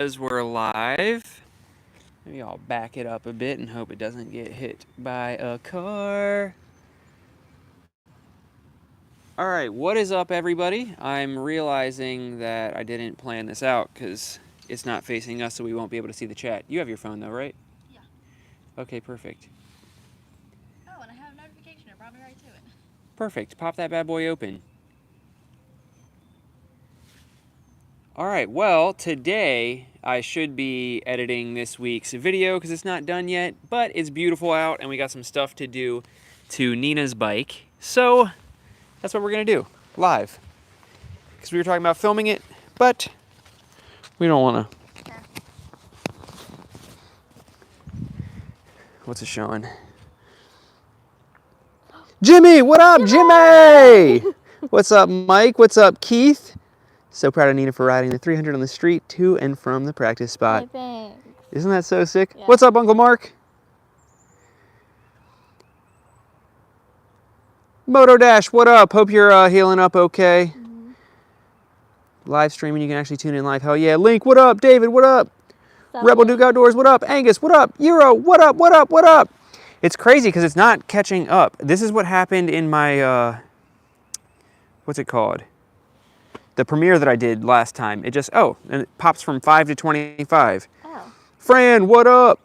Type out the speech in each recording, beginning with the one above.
As we're live. Maybe I'll back it up a bit and hope it doesn't get hit by a car. Alright, what is up, everybody? I'm realizing that I didn't plan this out because it's not facing us, so we won't be able to see the chat. You have your phone, though, right? Yeah. Okay, perfect. Oh, and I have a notification. It brought me right to it. Perfect. Pop that bad boy open. Alright, well, today I should be editing this week's video because it's not done yet, but it's beautiful out and we got some stuff to do to Nina's bike. So, that's what we're going to do, live. Because we were talking about filming it, but we don't want to. What's it showing? Jimmy, what up, Jimmy? What's up, Mike? What's up, Keith? So proud of Nina for riding the 300 on the street to and from the practice spot. Hey, thanks. Isn't that so sick? Yeah. What's up, Uncle Mark? Moto Dash, what up? Hope you're healing up okay. Live streaming, you can actually tune in live. Hell yeah. Link, what up? David, what up? Rebel Duke Outdoors, what up? Angus, what up? Euro, what up? What up? What up? It's crazy because it's not catching up. This is what happened in my, what's it called? The premiere that I did last time. It just, and it pops from 5 to 25. Oh. Fran, what up?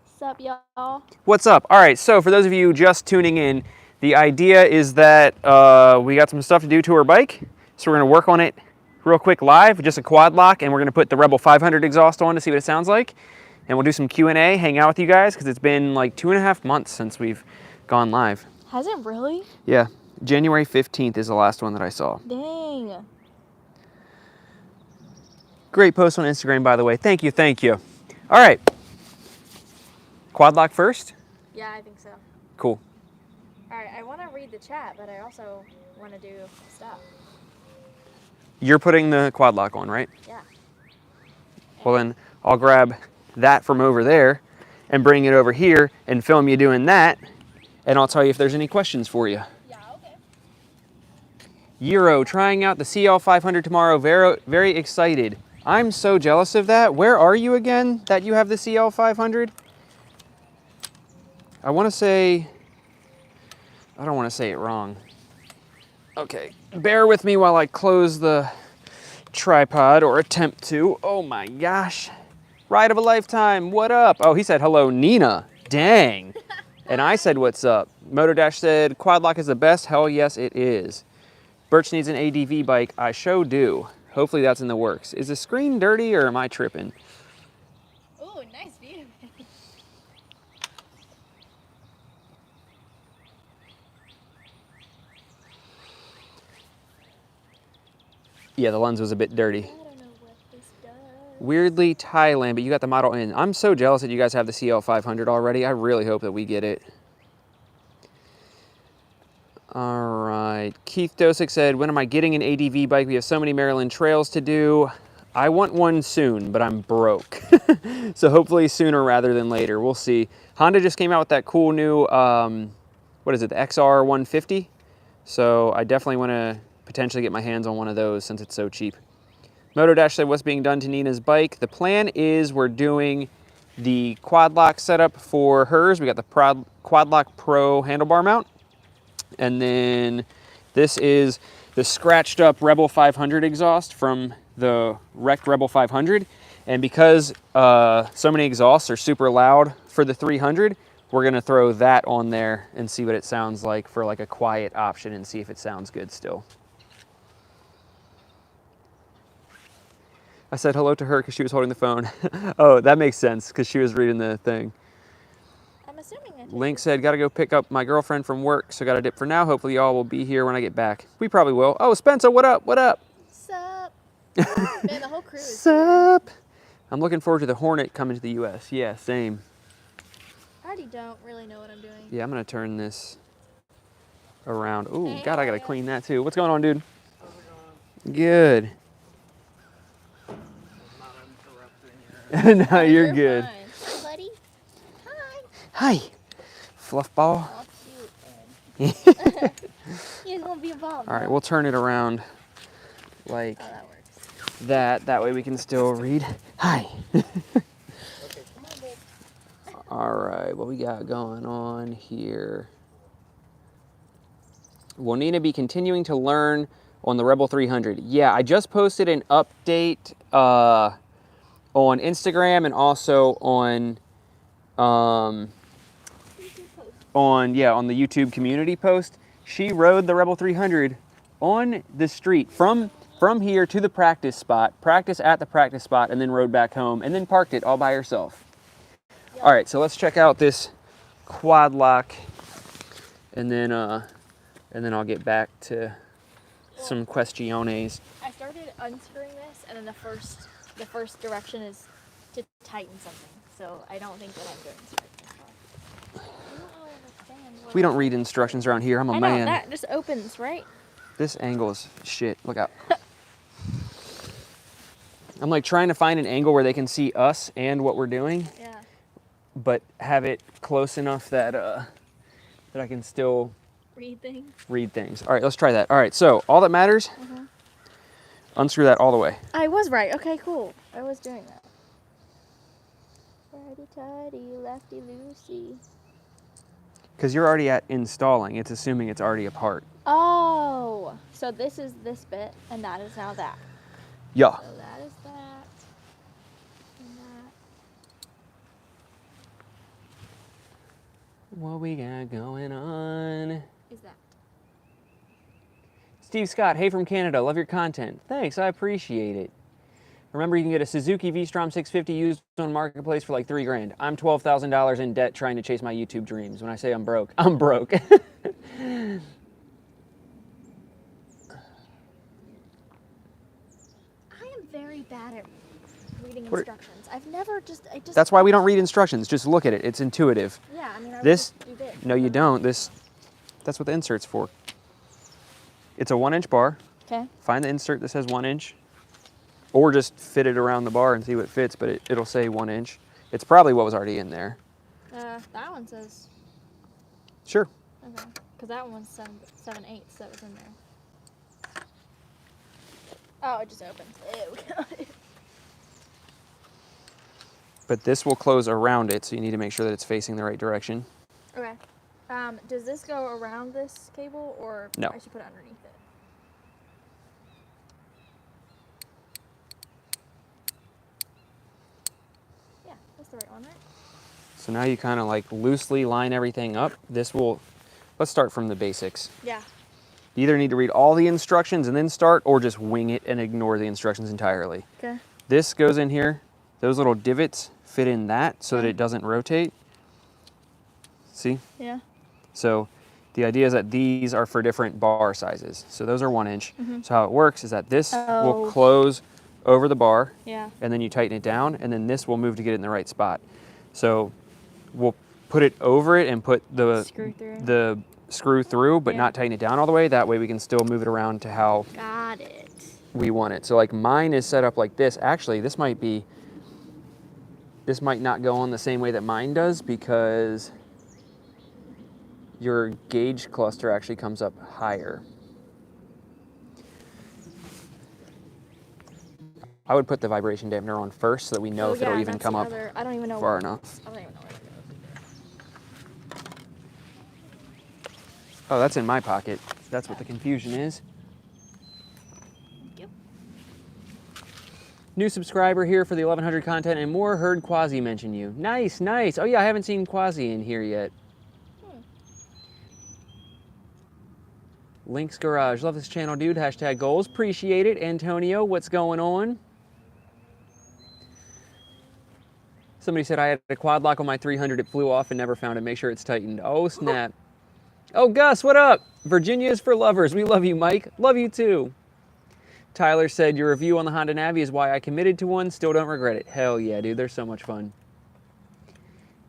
What's up, y'all? What's up? All right, so for those of you just tuning in, the idea is that we got some stuff to do to her bike. So we're gonna work on it real quick live, just a quad lock, and we're gonna put the Rebel 500 exhaust on to see what it sounds like. And we'll do some Q&A, hang out with you guys, because it's been like 2.5 months since we've gone live. Has it really? Yeah, January 15th is the last one that I saw. Dang. Great post on Instagram, by the way. Thank you, thank you. All right. Quad lock first? Yeah, I think so. Cool. All right, I want to read the chat, but I also want to do stuff. You're putting the quad lock on, right? Yeah. Well, then I'll grab that from over there and bring it over here and film you doing that, and I'll tell you if there's any questions for you. Yeah, okay. Euro, trying out the CL500 tomorrow. Very, very excited. I'm so jealous of that. Where are you again that you have the CL500? I want to say, I don't want to say it wrong. Okay, bear with me while I close the tripod, or attempt to. Oh my gosh. Ride of a lifetime, what up? Oh, he said, hello, Nina. Dang. And I said, what's up? Moto Dash said, quad lock is the best. Hell yes, it is. Birch needs an ADV bike. I sure do. Hopefully that's in the works. Is the screen dirty or am I tripping? Ooh, nice view. Yeah, the lens was a bit dirty. I don't know what this does. Weirdly Thailand, but you got the model in. I'm so jealous that you guys have the CL500 already. I really hope that we get it. All right. Keith Dosick said, when am I getting an ADV bike? We have so many Maryland trails to do. I want one soon, but I'm broke. So hopefully sooner rather than later. We'll see. Honda just came out with that cool new, what is it, the XR 150? So I definitely want to potentially get my hands on one of those since it's so cheap. Moto Dash said, what's being done to Nina's bike? The plan is we're doing the quad lock setup for hers. We got the Quad Lock Pro handlebar mount. And then this is the scratched up Rebel 500 exhaust from the wrecked Rebel 500. And because so many exhausts are super loud for the 300, we're gonna throw that on there and see what it sounds like for like a quiet option and see if it sounds good still. I said hello to her because she was holding the phone. Oh, that makes sense because she was reading the thing. I'm assuming it. Link said, gotta go pick up my girlfriend from work, so gotta dip for now. Hopefully y'all will be here when I get back. We probably will. Oh, Spencer, what up? What up? Sup? Man, the whole crew is Sup? I'm looking forward to the Hornet coming to the US. Yeah, same. I already don't really know what I'm doing. Yeah, I'm gonna turn this around. Ooh, Hey, God, I gotta yeah. clean that too. What's going on, dude? How's it going? Good. No, you're good. Fine. Hi, buddy. Hi. Hi, fluff ball. Oh, cute. He's gonna be involved. All right, we'll turn it around like Oh, that works. that. That way we can still read. Hi. Okay, come on, babe. All right, what we got going on here? We'll need to be continuing to learn on the Rebel 300. Yeah, I just posted an update on Instagram and also on the YouTube community post. She rode the Rebel 300 on the street from here to the practice spot, practice at the practice spot, and then rode back home, and then parked it all by herself. Yep. All right, so let's check out this quad lock, and then I'll get back to some questiones. I started unscrewing this, and then the first direction is to tighten something. So I don't think that I'm doing this right. I don't really understand. We don't read instructions around here. I'm a I know, man. that just opens, right? This angle is shit. Look out. I'm like trying to find an angle where they can see us and what we're doing, Yeah. but have it close enough that that I can still Read things. read things. All right, let's try that. All right, so all that matters, unscrew that all the way. I was right. Okay, cool. I was doing that. Righty tighty, lefty loosey. Because you're already at installing. It's assuming it's already apart. Oh, so this is this bit, and that is now that. Yeah. So that is that, and that. What we got going on? Is that. Steve Scott, hey from Canada, love your content. Thanks, I appreciate it. Remember, you can get a Suzuki V-Strom 650 used on Marketplace for like $3,000. I'm $12,000 in debt trying to chase my YouTube dreams. When I say I'm broke, I'm broke. I am very bad at reading instructions. I've never That's why we don't read instructions. Just look at it. It's intuitive. Yeah, I mean, I This, would just do this. no, you don't. That's what the insert's for. It's a 1-inch bar. Okay. Find the insert that says 1 inch, or just fit it around the bar and see what fits, but it'll say 1 inch. It's probably what was already in there. That one says. Sure. Okay. Because that one was 7/8 that was in there. Oh, it just opens. Ew. But this will close around it, so you need to make sure that it's facing the right direction. Okay. Does this go around this cable, or No. I should put it underneath it? Yeah, that's the right one, right? So now you kind of like loosely line everything up. Let's start from the basics. Yeah. You either need to read all the instructions and then start, or just wing it and ignore the instructions entirely. Okay. This goes in here. Those little divots fit in that so that it doesn't rotate. See? Yeah. So the idea is that these are for different bar sizes. So those are 1 inch. So how it works is that this will close over the bar, Yeah. and then you tighten it down, and then this will move to get it in the right spot. So we'll put it over it and put the screw through, but not tighten it down all the way. That way we can still move it around to how Got it. we want it. So like mine is set up like this. Actually, this might not go on the same way that mine does, because your gauge cluster actually comes up higher. I would put the vibration dampener on first so that we know if it'll even come up I don't even know far enough. I don't even know where it Oh, that's in my pocket. That's what the confusion is. Yep. New subscriber here for the 1100 content and more. Heard Quasi mention you. Nice, nice. Oh yeah, I haven't seen Quasi in here yet. Link's Garage. Love this channel, dude. Hashtag goals. Appreciate it. Antonio, what's going on? Somebody said I had a quad lock on my 300. It flew off and never found it. Make sure it's tightened. Oh, snap. Oh, Gus, what up? Virginia is for lovers. We love you, Mike. Love you, too. Tyler said, your review on the Honda Navi is why I committed to one. Still don't regret it. Hell yeah, dude. They're so much fun.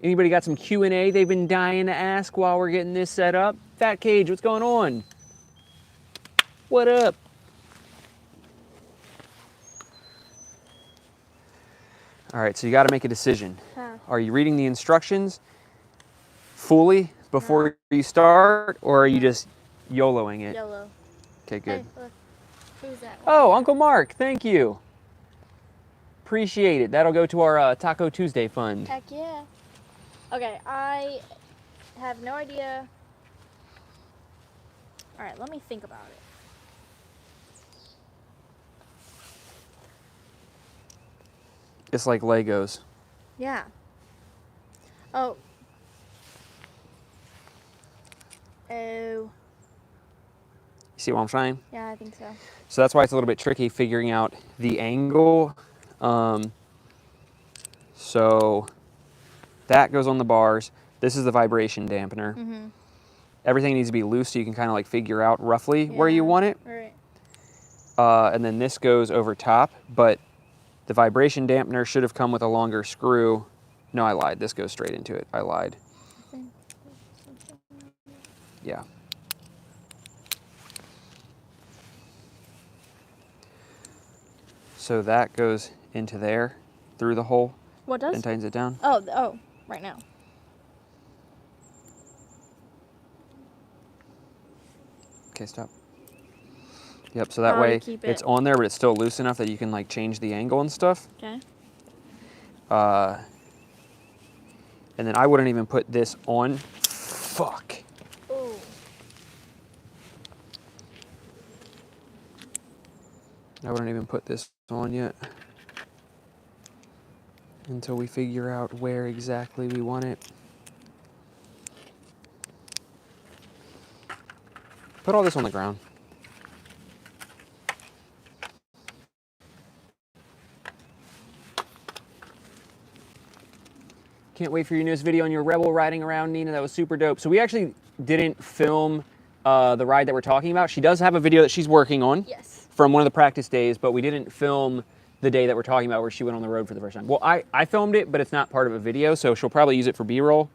Anybody got some Q&A they've been dying to ask while we're getting this set up? Fat Cage, what's going on? What up? All right, so you got to make a decision. Are you reading the instructions fully before you start, or are you just YOLOing it? YOLO. Okay, good. Hey, look. Who's that? Oh, Uncle Mark, thank you. Appreciate it. That'll go to our Taco Tuesday fund. Heck yeah. Okay, I have no idea. All right, let me think about it. It's like Legos. Yeah. Oh. Oh. You see what I'm saying? Yeah, I think so. So that's why it's a little bit tricky figuring out the angle. So that goes on the bars. This is the vibration dampener. Mm-hmm. Everything needs to be loose so you can kind of like figure out roughly where you want it. Right. And then this goes over top, but the vibration dampener should have come with a longer screw. No, I lied. This goes straight into it. I lied. Yeah. So that goes into there through the hole What does? and tightens it down. Oh, right now. Okay, stop. Yep, so that How do you way keep it's it? on there, but it's still loose enough that you can like change the angle and stuff. Okay. And then I wouldn't even put this on. Fuck. Oh. I wouldn't even put this on yet until we figure out where exactly we want it. Put all this on the ground. Can't wait for your newest video on your Rebel riding around, Nina. That was super dope. So we actually didn't film the ride that we're talking about. She does have a video that she's working on. Yes. From one of the practice days, but we didn't film the day that we're talking about where she went on the road for the first time. Well, I filmed it, but it's not part of a video, so she'll probably use it for B-roll.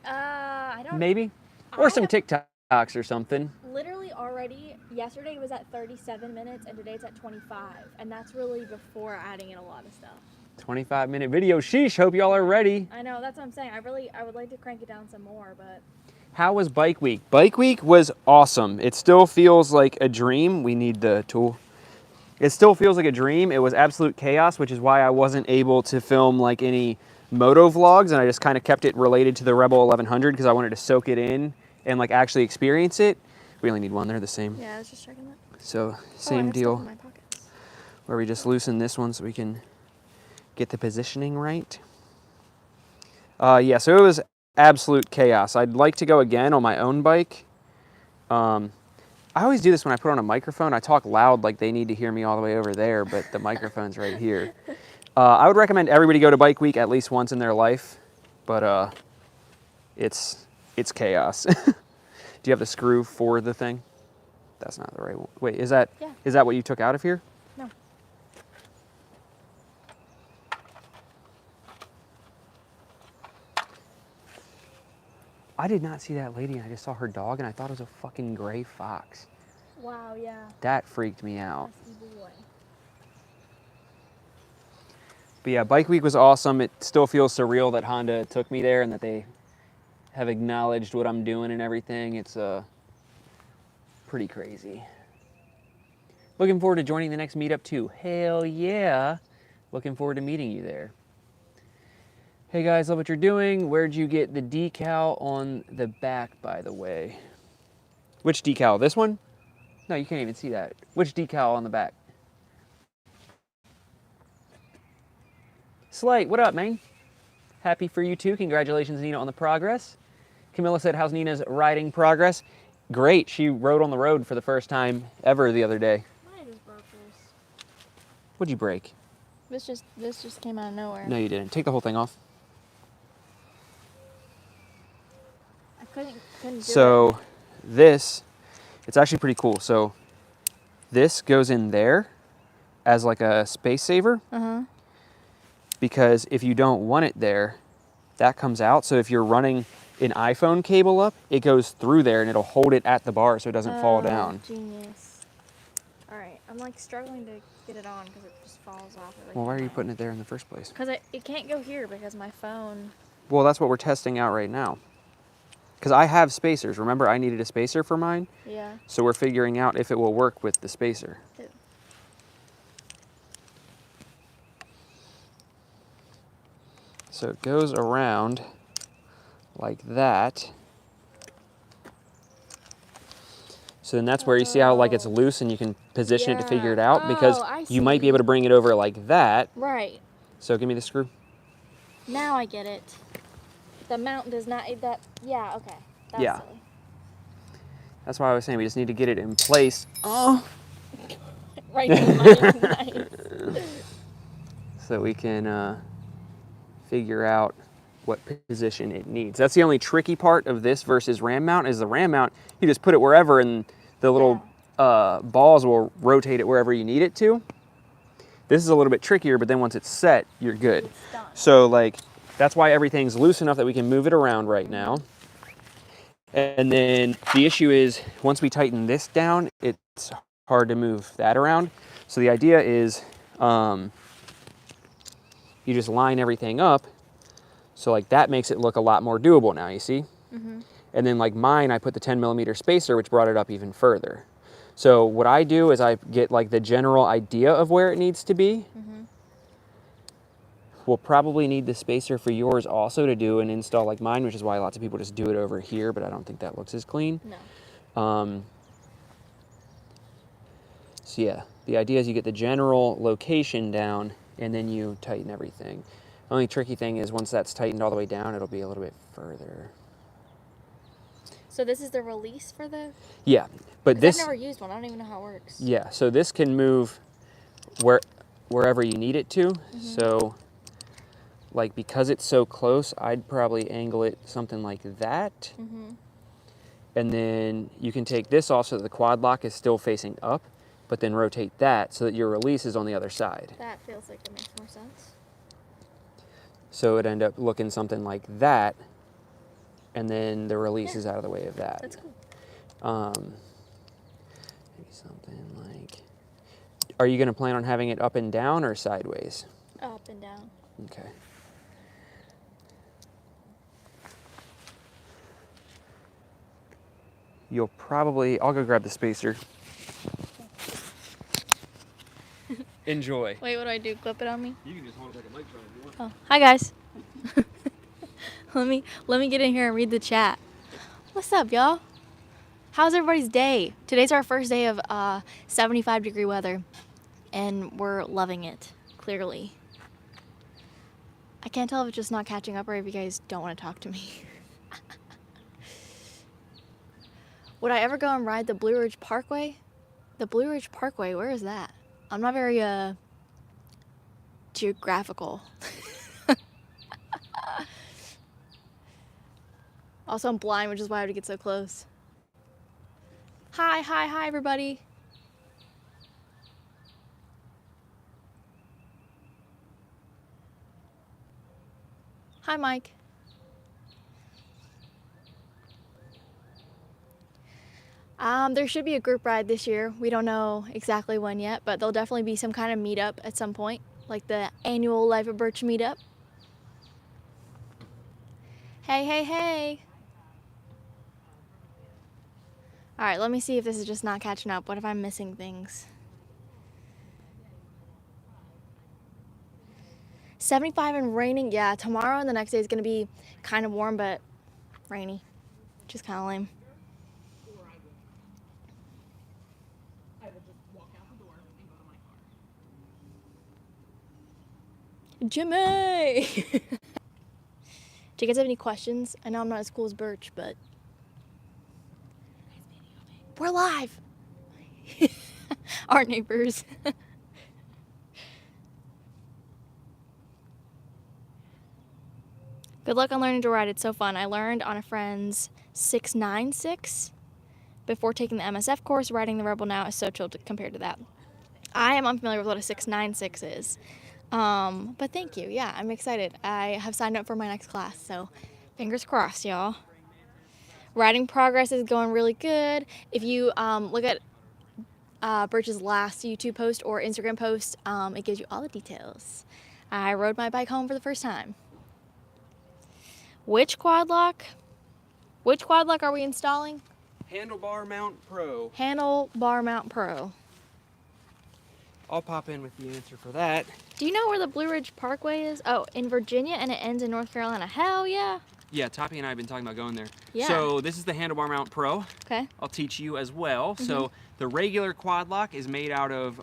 I don't. Maybe. Or some have- TikToks or something. Literally already, yesterday was at 37 minutes and today it's at 25. And that's really before adding in a lot of stuff. 25-minute video. Sheesh, hope y'all are ready. I know, that's what I'm saying. I would like to crank it down some more, but. How was Bike Week? Bike Week was awesome. It still feels like a dream. We need the tool. It still feels like a dream. It was absolute chaos, which is why I wasn't able to film like any moto vlogs, and I just kind of kept it related to the Rebel 1100 because I wanted to soak it in and like actually experience it. We only need one. They're the same. Yeah, I was just checking that. So I same have deal. stuff in my pockets. Where we just loosen this one so we can get the positioning right. Yeah, so it was absolute chaos. I'd like to go again on my own bike. I always do this when I put on a microphone. I talk loud like they need to hear me all the way over there, but the microphone's right here. I would recommend everybody go to Bike Week at least once in their life, but it's chaos. Do you have the screw for the thing? That's not the right one. Wait, is that what you took out of here? No. I did not see that lady, and I just saw her dog, and I thought it was a fucking gray fox. Wow, yeah. That freaked me out. That's evil boy. But yeah, Bike Week was awesome. It still feels surreal that Honda took me there and that they have acknowledged what I'm doing and everything. It's pretty crazy. Looking forward to joining the next meetup too. Hell yeah. Looking forward to meeting you there. Hey guys, love what you're doing. Where'd you get the decal on the back, by the way? Which decal? This one? No, you can't even see that. Which decal on the back? Slate, what up, man? Happy for you too. Congratulations, Nina, on the progress. Camilla said, how's Nina's riding progress? Great. She rode on the road for the first time ever the other day. I just broke this. What'd you break? This just came out of nowhere. No, you didn't. Take the whole thing off. I couldn't do it. So this, it's actually pretty cool. So this goes in there as like a space saver. Uh-huh. Because if you don't want it there, that comes out. So if you're running an iPhone cable up, it goes through there and it'll hold it at the bar so it doesn't fall down. Genius. All right, I'm like struggling to get it on because it just falls off. Well, why are you putting it there in the first place? Because it can't go here because my phone. Well, that's what we're testing out right now. Because I have spacers. Remember, I needed a spacer for mine? Yeah. So we're figuring out if it will work with the spacer. Ew. So it goes around like that. So then that's where you see how like it's loose and you can position it to figure it out, because I you might be see. able to bring it over like that. Right. So give me the screw. Now I get it. The mount does not, that, yeah, okay. That's Yeah. silly. That's why I was saying we just need to get it in place. Oh. Right in line, nice. So we can figure out what position it needs. That's the only tricky part of this versus ram mount, is the ram mount, you just put it wherever and the little balls will rotate it wherever you need it to. This is a little bit trickier, but then once it's set, you're good. It's done. So like, that's why everything's loose enough that we can move it around right now. And then the issue is, once we tighten this down, it's hard to move that around. So the idea is, you just line everything up. So like that makes it look a lot more doable now, you see? And then like mine, I put the 10mm spacer, which brought it up even further. So what I do is I get like the general idea of where it needs to be. We'll probably need the spacer for yours also to do an install like mine, which is why lots of people just do it over here, but I don't think that looks as clean. No. So yeah, the idea is you get the general location down and then you tighten everything. The only tricky thing is once that's tightened all the way down, it'll be a little bit further. So this is the release for the? Yeah, but 'Cause this... I've never used one. I don't even know how it works. Yeah, so this can move wherever you need it to. So like, because it's so close, I'd probably angle it something like that. And then you can take this off so that the quad lock is still facing up, but then rotate that so that your release is on the other side. That feels like it makes more sense. So it'd end up looking something like that, and then the release is out of the way of that. That's cool. Maybe something like... Are you gonna plan on having it up and down or sideways? Up and down. Okay. You'll probably... I'll go grab the spacer. Enjoy. Wait, what do I do? Clip it on me? You can just hold it like a microphone if you want. Oh, hi guys. let me get in here and read the chat. What's up, y'all? How's everybody's day? Today's our first day of 75-degree weather, and we're loving it, clearly. I can't tell if it's just not catching up or if you guys don't want to talk to me. Would I ever go and ride the Blue Ridge Parkway? The Blue Ridge Parkway, where is that? I'm not very geographical. Also, I'm blind, which is why I have to get so close. Hi, everybody. Hi, Mike. There should be a group ride this year. We don't know exactly when yet, but there'll definitely be some kind of meetup at some point, like the annual LifeOfBurch meetup. Hey. All right, let me see if this is just not catching up. What if I'm missing things? 75 and raining. Yeah, tomorrow and the next day is going to be kind of warm, but rainy, which is kind of lame. I will just walk out the door and go to my car. Jimmy! Do you guys have any questions? I know I'm not as cool as Birch, but we're live! Our neighbors. Good luck on learning to ride. It's so fun. I learned on a friend's 696 before taking the MSF course. Riding the Rebel now is so chill compared to that. I am unfamiliar with what a 696 is. But thank you. Yeah, I'm excited. I have signed up for my next class, so fingers crossed, y'all. Riding progress is going really good. If you look at Birch's last YouTube post or Instagram post, it gives you all the details. I rode my bike home for the first time. Which quad lock? Which quad lock are we installing? Handlebar Mount Pro. Handlebar Mount Pro. I'll pop in with the answer for that. Do you know where the Blue Ridge Parkway is? Oh, in Virginia, and it ends in North Carolina. Hell yeah. Yeah, Toppy and I have been talking about going there. Yeah. So this is the Handlebar Mount Pro. Okay. I'll teach you as well. So the regular quad lock is made out of,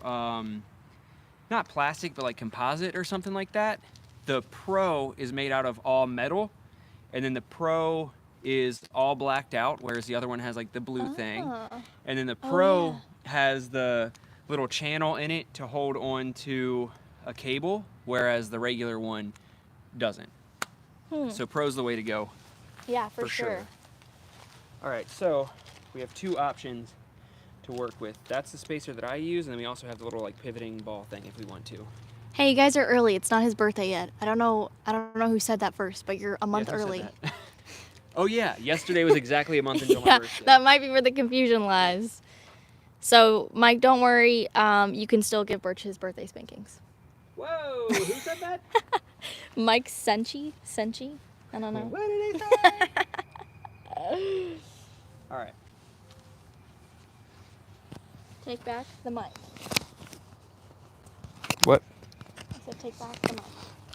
not plastic, but like composite or something like that. The Pro is made out of all metal. And then the Pro is all blacked out, whereas the other one has like the blue thing. And then the Pro has the little channel in it to hold on to a cable, whereas the regular one doesn't. So Pro's the way to go. Yeah, for sure. All right, so we have two options to work with. That's the spacer that I use, and then we also have the little like pivoting ball thing if we want to. Hey, you guys are early. It's not his birthday yet. I don't know who said that first, but you're a month Yeah, who said early. that? Oh yeah, yesterday was exactly a month until my Yeah, birthday. that might be where the confusion lies. So, Mike, don't worry. You can still give Birch his birthday spankings. Whoa, who said that? Mike Senchi? I don't know. What did he say? All right. Take back the mic. What? I said take back the mic.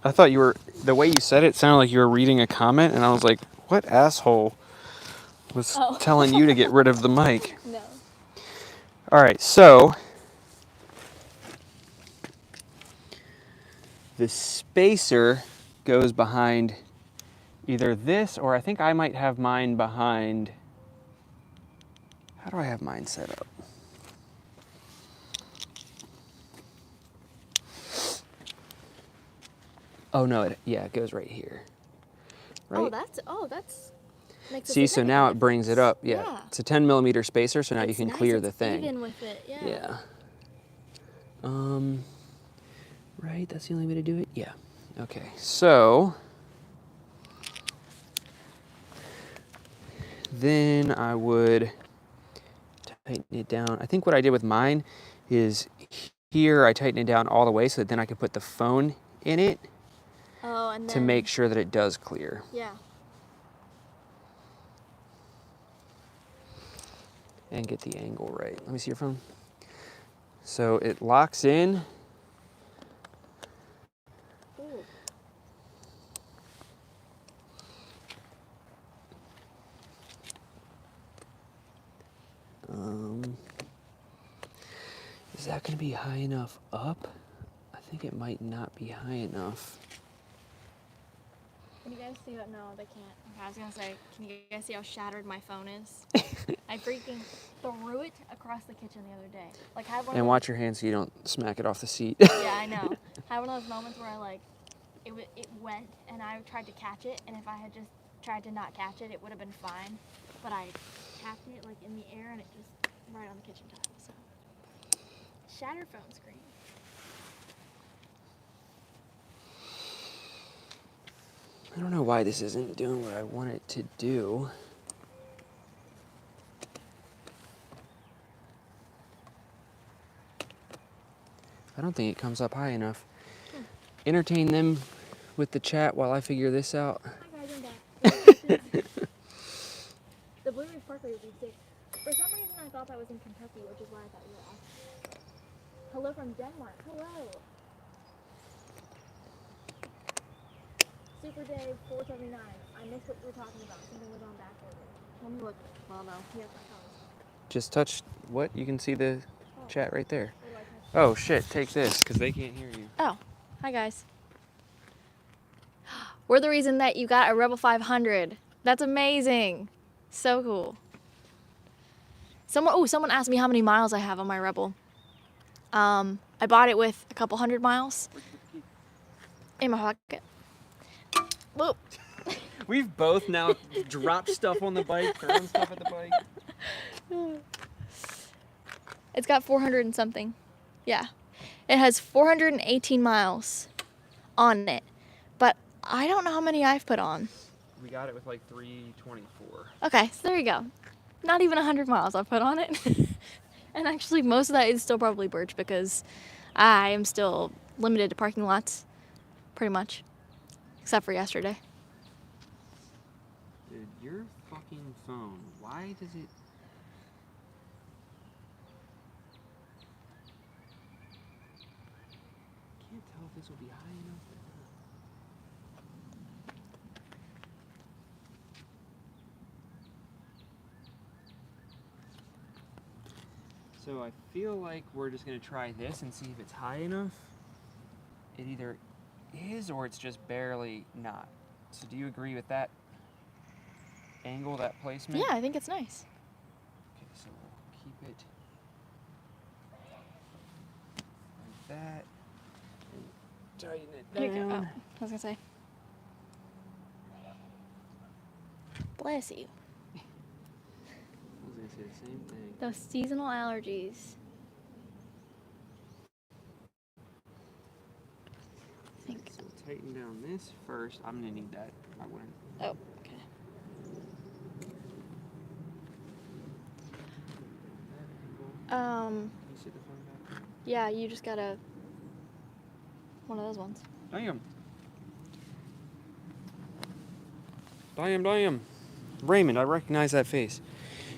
I thought you were, the way you said it sounded like you were reading a comment, and I was like, what asshole was telling you to get rid of the mic? No. All right, so the spacer goes behind either this, or I think I might have mine behind, how do I have mine set up? Oh no, it goes right here. Right? That's makes a See, so now it significant brings it up. Yeah. Yeah. It's a 10 millimeter spacer, so now you It's can nice, clear it's the thing. even with it, yeah. Yeah. Right, that's the only way to do it? Yeah. Okay, so then I would tighten it down. I think what I did with mine is here I tighten it down all the way so that then I could put the phone in it And to make sure that it does clear. Yeah. And get the angle right. Let me see your phone. So it locks in. Ooh. Is that going to be high enough up? I think it might not be high enough. Can you guys see what? No, they can't. Okay, I was gonna say, can you guys see how shattered my phone is? I freaking threw it across the kitchen the other day. Like, had one. And watch your hand so you don't smack it off the seat. Yeah, I know. Had one of those moments where it went, and I tried to catch it, and if I had just tried to not catch it, it would have been fine. But I tapped it like in the air, and it just right on the kitchen tile. So, shattered phone screen. I don't know why this isn't doing what I want it to do. I don't think it comes up high enough. Entertain them with the chat while I figure this out. Hi guys, I'm back. The Blue Ridge Parkway would be sick. For some reason, I thought that was in Kentucky, which is why I thought you were asking. Hello from Denmark. Hello. Super Day 479. I missed what you were talking about. Something was on back order. Let me look. Well, no. He has my phone. Just touch what? You can see the chat right there. What do I touch? Oh shit, take this, because they can't hear you. Oh, hi guys. We're the reason that you got a Rebel 500. That's amazing. So cool. Someone asked me how many miles I have on my Rebel. I bought it with a couple hundred miles. In my pocket. Whoop. We've both now dropped stuff on the bike, thrown stuff at the bike. It's got 400 and something. Yeah. It has 418 miles on it. But I don't know how many I've put on. We got it with like 324. Okay, so there you go. Not even 100 miles I've put on it. And actually, most of that is still probably Birch because I am still limited to parking lots, pretty much, except for yesterday. Dude, your fucking phone, why does it... this will be high enough. So I feel like we're just gonna try this and see if it's high enough. It either is or it's just barely not. So do you agree with that angle, that placement? Yeah, I think it's nice. Okay, so we'll keep it like that and tighten it Here you go. down. Oh, I was gonna say. Bless you. I was gonna say the same thing. Those seasonal allergies. I think. So we'll tighten down this first. I'm gonna need that. I wouldn't. Oh, okay. That angle. Can you see the phone back? Yeah, you just gotta. One of those ones. Damn. Raymond, I recognize that face.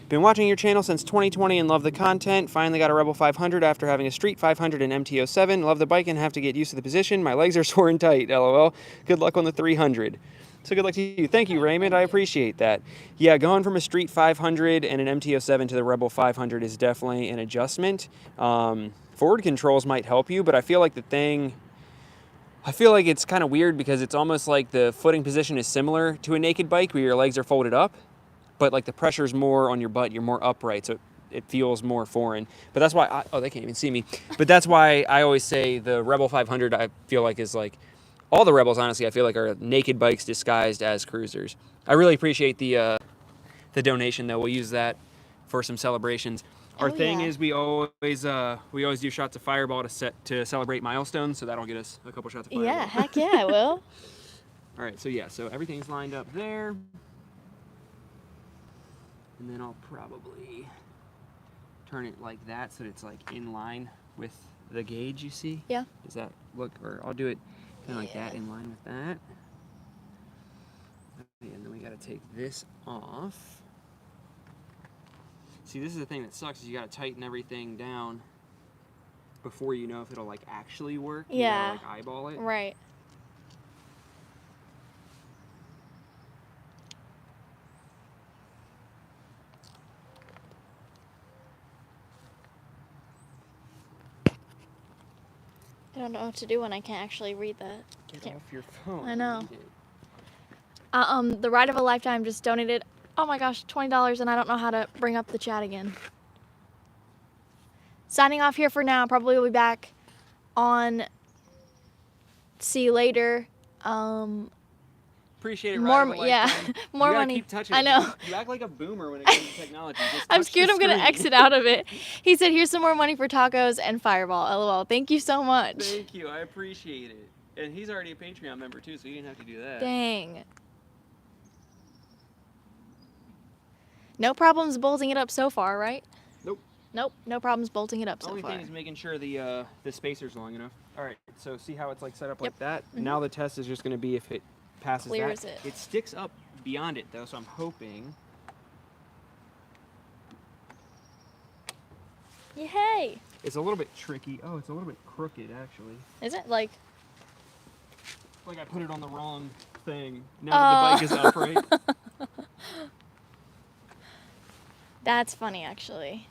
Been watching your channel since 2020 and love the content. Finally got a Rebel 500 after having a Street 500 and MT-07. Love the bike and have to get used to the position. My legs are sore and tight, lol. Good luck on the 300. So good luck to you. Thank you, Raymond. I appreciate that. Yeah, going from a Street 500 and an MT-07 to the Rebel 500 is definitely an adjustment. Forward controls might help you, but I feel like it's kind of weird because it's almost like the footing position is similar to a naked bike where your legs are folded up, but like the pressure's more on your butt, you're more upright, so it feels more foreign. But that's why, they can't even see me. But that's why I always say the Rebel 500 I feel like is like, all the Rebels honestly I feel like are naked bikes disguised as cruisers. I really appreciate the donation though. We'll use that for some celebrations. Our thing is we always do shots of Fireball to celebrate milestones, so that'll get us a couple shots of Fireball. Yeah, heck yeah, I will. All right, so yeah, so everything's lined up there. And then I'll probably turn it like that so that it's like in line with the gauge, you see? Yeah. Does that look, or I'll do it kind of like that, in line with that. Okay, and then we gotta take this off. See, this is the thing that sucks, is you gotta tighten everything down before you know if it'll like actually work. You Yeah. gotta, like, eyeball it. Right. I don't know what to do when I can't actually read that. Get off your phone. I know. Read it. The Ride of a Lifetime just donated, oh my gosh, $20, and I don't know how to bring up the chat again. Signing off here for now. Probably will be back on See You Later. Appreciate it. More, Ride of a yeah, Lifetime. more You gotta money. keep touching I it. know. You act like a boomer when it comes to technology. Just I'm touch scared the I'm gonna screen. exit out of it. He said, "Here's some more money for tacos and Fireball." LOL. Thank you so much. Thank you. I appreciate it. And he's already a Patreon member too, so you didn't have to do that. Dang. No problems bolting it up so far, right? Nope. Nope. No problems bolting it up The so only far. thing is making sure the spacer's long enough. All right. So see how it's like set up Yep. like that. Mhm. Now the test is just going to be if it passes Clears that. it. It sticks up beyond it though, so I'm hoping. Yay! It's a little bit tricky. Oh, it's a little bit crooked actually. Is it like? Like I put it on the wrong thing. Now that the bike is upright. That's funny, actually.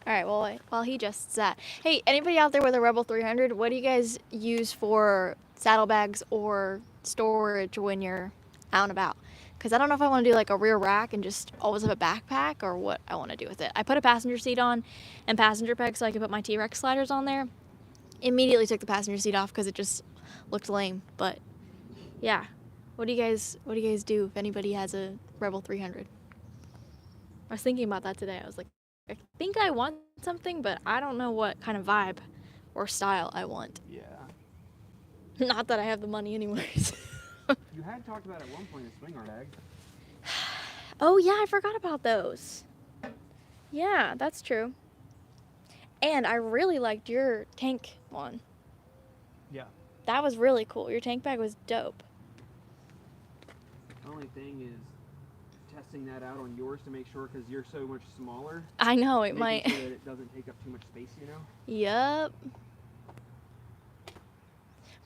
All right, well, while he adjusts that. Hey, anybody out there with a Rebel 300, what do you guys use for saddlebags or storage when you're out and about? Because I don't know if I want to do like a rear rack and just always have a backpack or what I want to do with it. I put a passenger seat on and passenger peg so I could put my T-Rex sliders on there. Immediately took the passenger seat off because it just looked lame. But yeah, what do you guys do if anybody has a Rebel 300? I was thinking about that today. I was like, I think I want something, but I don't know what kind of vibe or style I want. Yeah. Not that I have the money anyways. You had talked about at one point a swing bag. Oh yeah, I forgot about those. Yeah, that's true. And I really liked your tank one. Yeah. That was really cool. Your tank bag was dope. The only thing is testing that out on yours to make sure, because you're so much smaller. I know, it Making might. sure that it doesn't take up too much space, you know? Yup.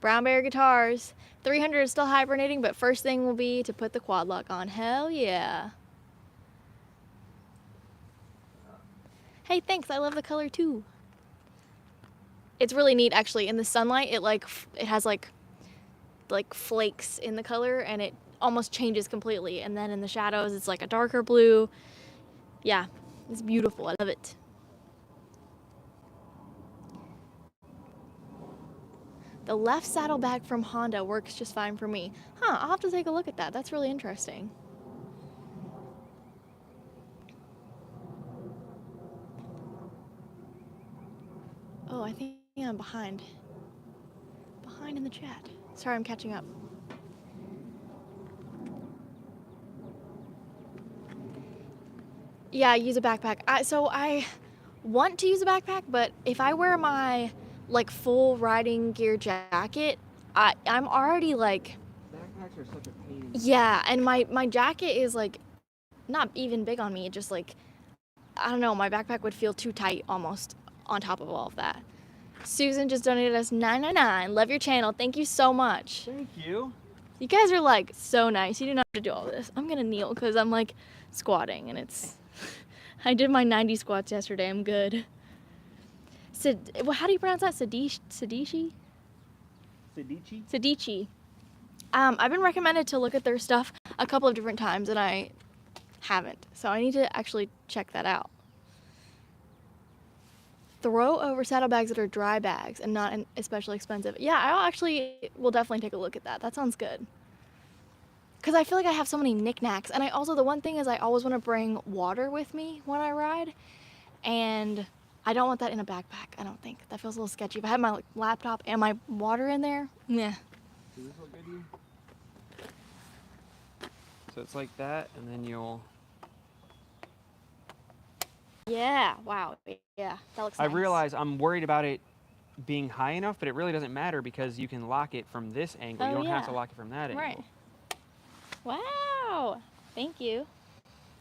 Brown Bear Guitars. 300 is still hibernating, but first thing will be to put the quad lock on. Hell yeah. Hey, thanks. I love the color too. It's really neat actually. In the sunlight, it has like flakes in the color, and it almost changes completely. And then in the shadows, it's like a darker blue. Yeah, it's beautiful. I love it. The left saddlebag from Honda works just fine for me. Huh, I'll have to take a look at that. That's really interesting. Oh, I think I'm behind. Behind in the chat. Sorry, I'm catching up. Yeah, use a backpack. So I want to use a backpack, but if I wear my like full riding gear jacket, I'm already like. Backpacks are such a pain. Yeah, and my jacket is like not even big on me. It just like, I don't know, my backpack would feel too tight almost on top of all of that. Susan just donated us $9.99. Love your channel. Thank you so much. Thank you. You guys are like so nice. You didn't have to do all this. I'm gonna kneel because I'm like squatting and it's. I did my 90 squats yesterday. I'm good. How do you pronounce that? Sedici? Sedici. I've been recommended to look at their stuff a couple of different times and I haven't. So I need to actually check that out. Throw over saddlebags that are dry bags and not especially expensive. Yeah, I actually will definitely take a look at that. That sounds good. Because I feel like I have so many knickknacks. And the one thing is I always want to bring water with me when I ride. And I don't want that in a backpack, I don't think. That feels a little sketchy. If I have my laptop and my water in there, yeah. Does this look good to you? So it's like that, and then you'll... Yeah, wow. Yeah, that looks nice. I realize I'm worried about it being high enough, but it really doesn't matter because you can lock it from this angle. You don't have to lock it from that angle. Right. Wow. Thank you.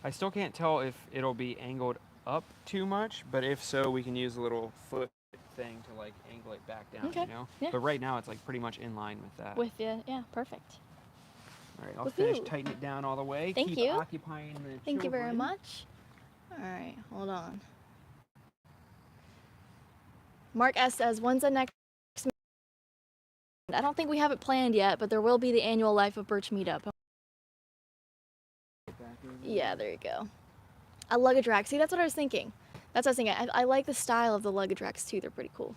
I still can't tell if it'll be angled up too much, but if so, we can use a little foot thing to like angle it back down, okay. You know? Yeah. But right now it's like pretty much in line with that. With you, yeah, perfect. All right, I'll finish tightening it down all the way. Thank Keep you. Occupying the Thank you very children. much. All right, hold on. Mark S says, when's the next? I don't think we have it planned yet, but there will be the annual Life of Birch meetup. Yeah, there you go. A luggage rack. See, that's what I was thinking. That's what I was thinking. I like the style of the luggage racks too. They're pretty cool.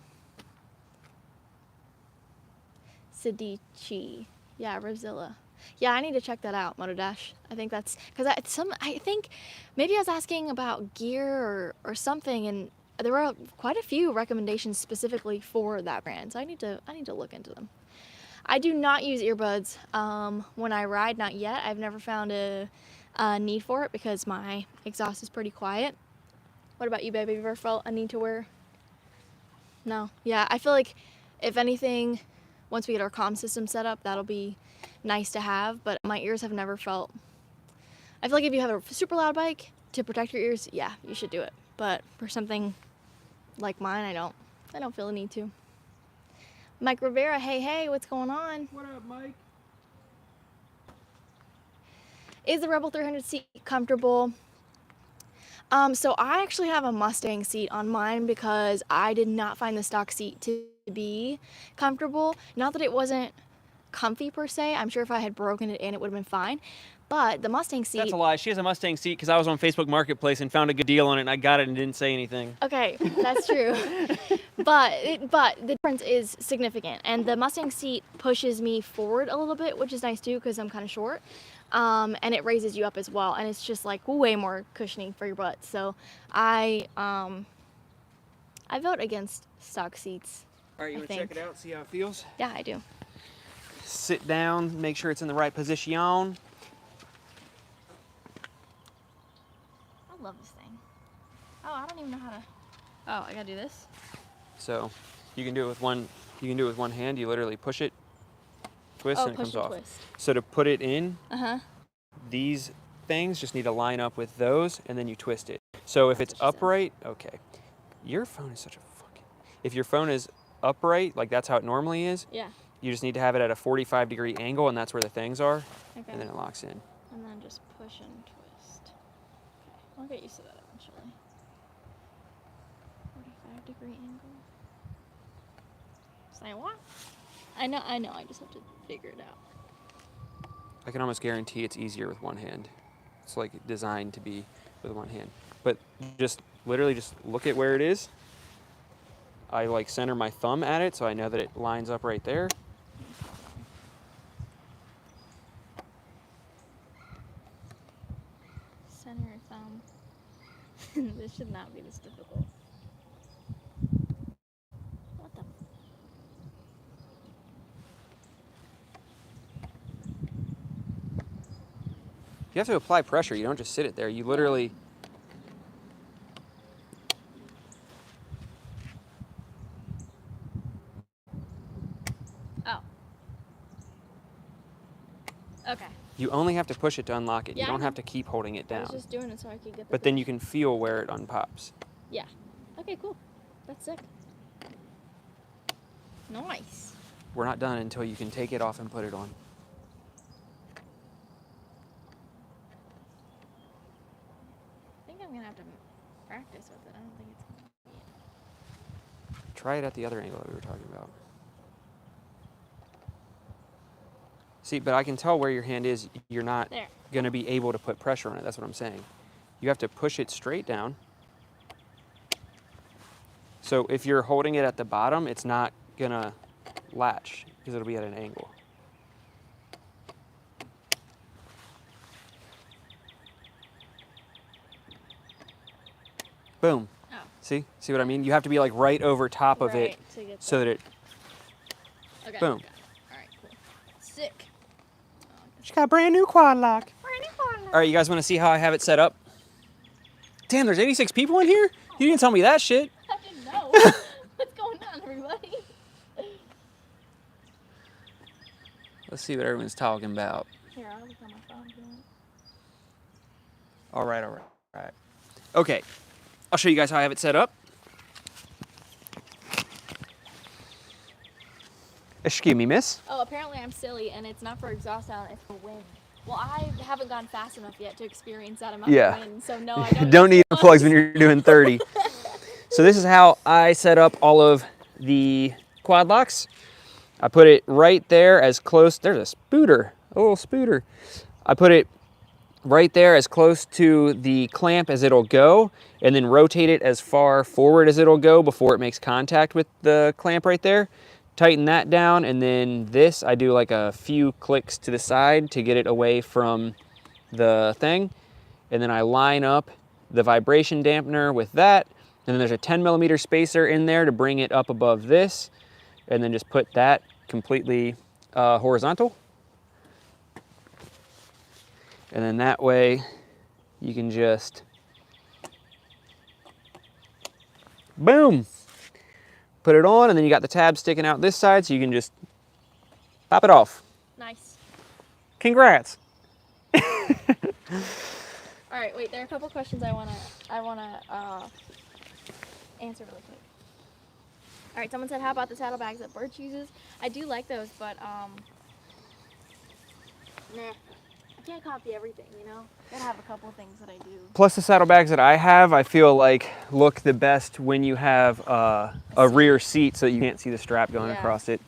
Sedici. Yeah, Rosilla. Yeah, I need to check that out, Motodash. I think that's because I think maybe I was asking about gear or something, and there were quite a few recommendations specifically for that brand. So I need to look into them. I do not use earbuds when I ride. Not yet. I've never found a need for it because my exhaust is pretty quiet. What about you, babe? Have you ever felt a need to wear? No. Yeah, I feel like if anything, once we get our comm system set up, that'll be nice to have, but my ears have never felt. I feel like if you have a super loud bike to protect your ears, yeah, you should do it. But for something like mine, I don't feel the need to. Mike Rivera, hey, what's going on? What up, Mike? Is the Rebel 300 seat comfortable? So I actually have a Mustang seat on mine because I did not find the stock seat to be comfortable. Not that it wasn't comfy per se. I'm sure if I had broken it in, it would have been fine. But the Mustang seat... That's a lie. She has a Mustang seat because I was on Facebook Marketplace and found a good deal on it and I got it and didn't say anything. Okay, that's true. but the difference is significant. And the Mustang seat pushes me forward a little bit, which is nice too because I'm kind of short. And it raises you up as well. And it's just like way more cushioning for your butt. So I vote against stock seats. All right, you want to check it out, see how it feels? Yeah, I do. Sit down, make sure it's in the right position. I love this thing. Oh, I don't even know how to. Oh, I gotta do this. So you can do it with one. You can do it with one hand. You literally push it, twist, and it comes off. Twist. So to put it in, Uh-huh. these things just need to line up with those, and then you twist it. So if it's upright, okay. Your phone is such a fucking. If your phone is upright, like that's how it normally is, Yeah. You just need to have it at a 45-degree angle, and that's where the things are, Okay. and then it locks in. And then just push and twist. Okay, I'll get used to that eventually. 45-degree angle. Say what? I know, I just have to figure it out. I can almost guarantee it's easier with one hand. It's like designed to be with one hand. But just literally just look at where it is. I like center my thumb at it so I know that it lines up right there. Center your thumb. This should not be this difficult. What the? You have to apply pressure. You don't just sit it there. You literally... Oh. Okay. You only have to push it to unlock it. Yeah, You I don't know. have to keep holding it I was down. just doing it so I could get the But then you can feel where it unpops. Yeah. Okay, cool. That's sick. Nice. We're not done until you can take it off and put it on. I think I'm gonna have to practice with it. I don't think it's gonna Try it at the other angle that we were talking about. See, but I can tell where your hand is. You're not There. going to be able to put pressure on it. That's what I'm saying. You have to push it straight down. So if you're holding it at the bottom, it's not going to latch because it'll be at an angle. Boom. Oh. See? See what I mean? You have to be like right over top of it Right, to get so that it, Okay. boom. Okay. All right. Cool. Sick. She got a brand new quad lock. Brand new quad lock. All right, you guys want to see how I have it set up? Damn, there's 86 people in here? You didn't tell me that shit. I didn't know. What's going on, everybody? Let's see what everyone's talking about. Here, I'll look on my phone. if you want. All right. Okay, I'll show you guys how I have it set up. Excuse me, miss. Oh, apparently I'm silly, and it's not for exhaust sound, it's for wind. Well, I haven't gone fast enough yet to experience that amount Yeah. of wind, so no, I don't. Don't need the plugs when you're doing 30. So this is how I set up all of the quad locks. I put it right there as close, there's a spooter, a little spooter. I put it right there as close to the clamp as it'll go, and then rotate it as far forward as it'll go before it makes contact with the clamp right there. Tighten that down, and then this, I do like a few clicks to the side to get it away from the thing. And then I line up the vibration dampener with that. And then there's a 10mm spacer in there to bring it up above this. And then just put that completely horizontal. And then that way you can just, boom, put it on, and then you got the tab sticking out this side, so you can just pop it off. Nice. Congrats. All right, wait. There are a couple questions I wanna answer really quick. All right, someone said, how about the saddlebags that Birch uses? I do like those, but nah, I can't copy everything, you know. Gotta have a couple of things that I do. Plus the saddlebags that I have, I feel like look the best when you have a rear seat so you can't see the strap going Yeah. across it.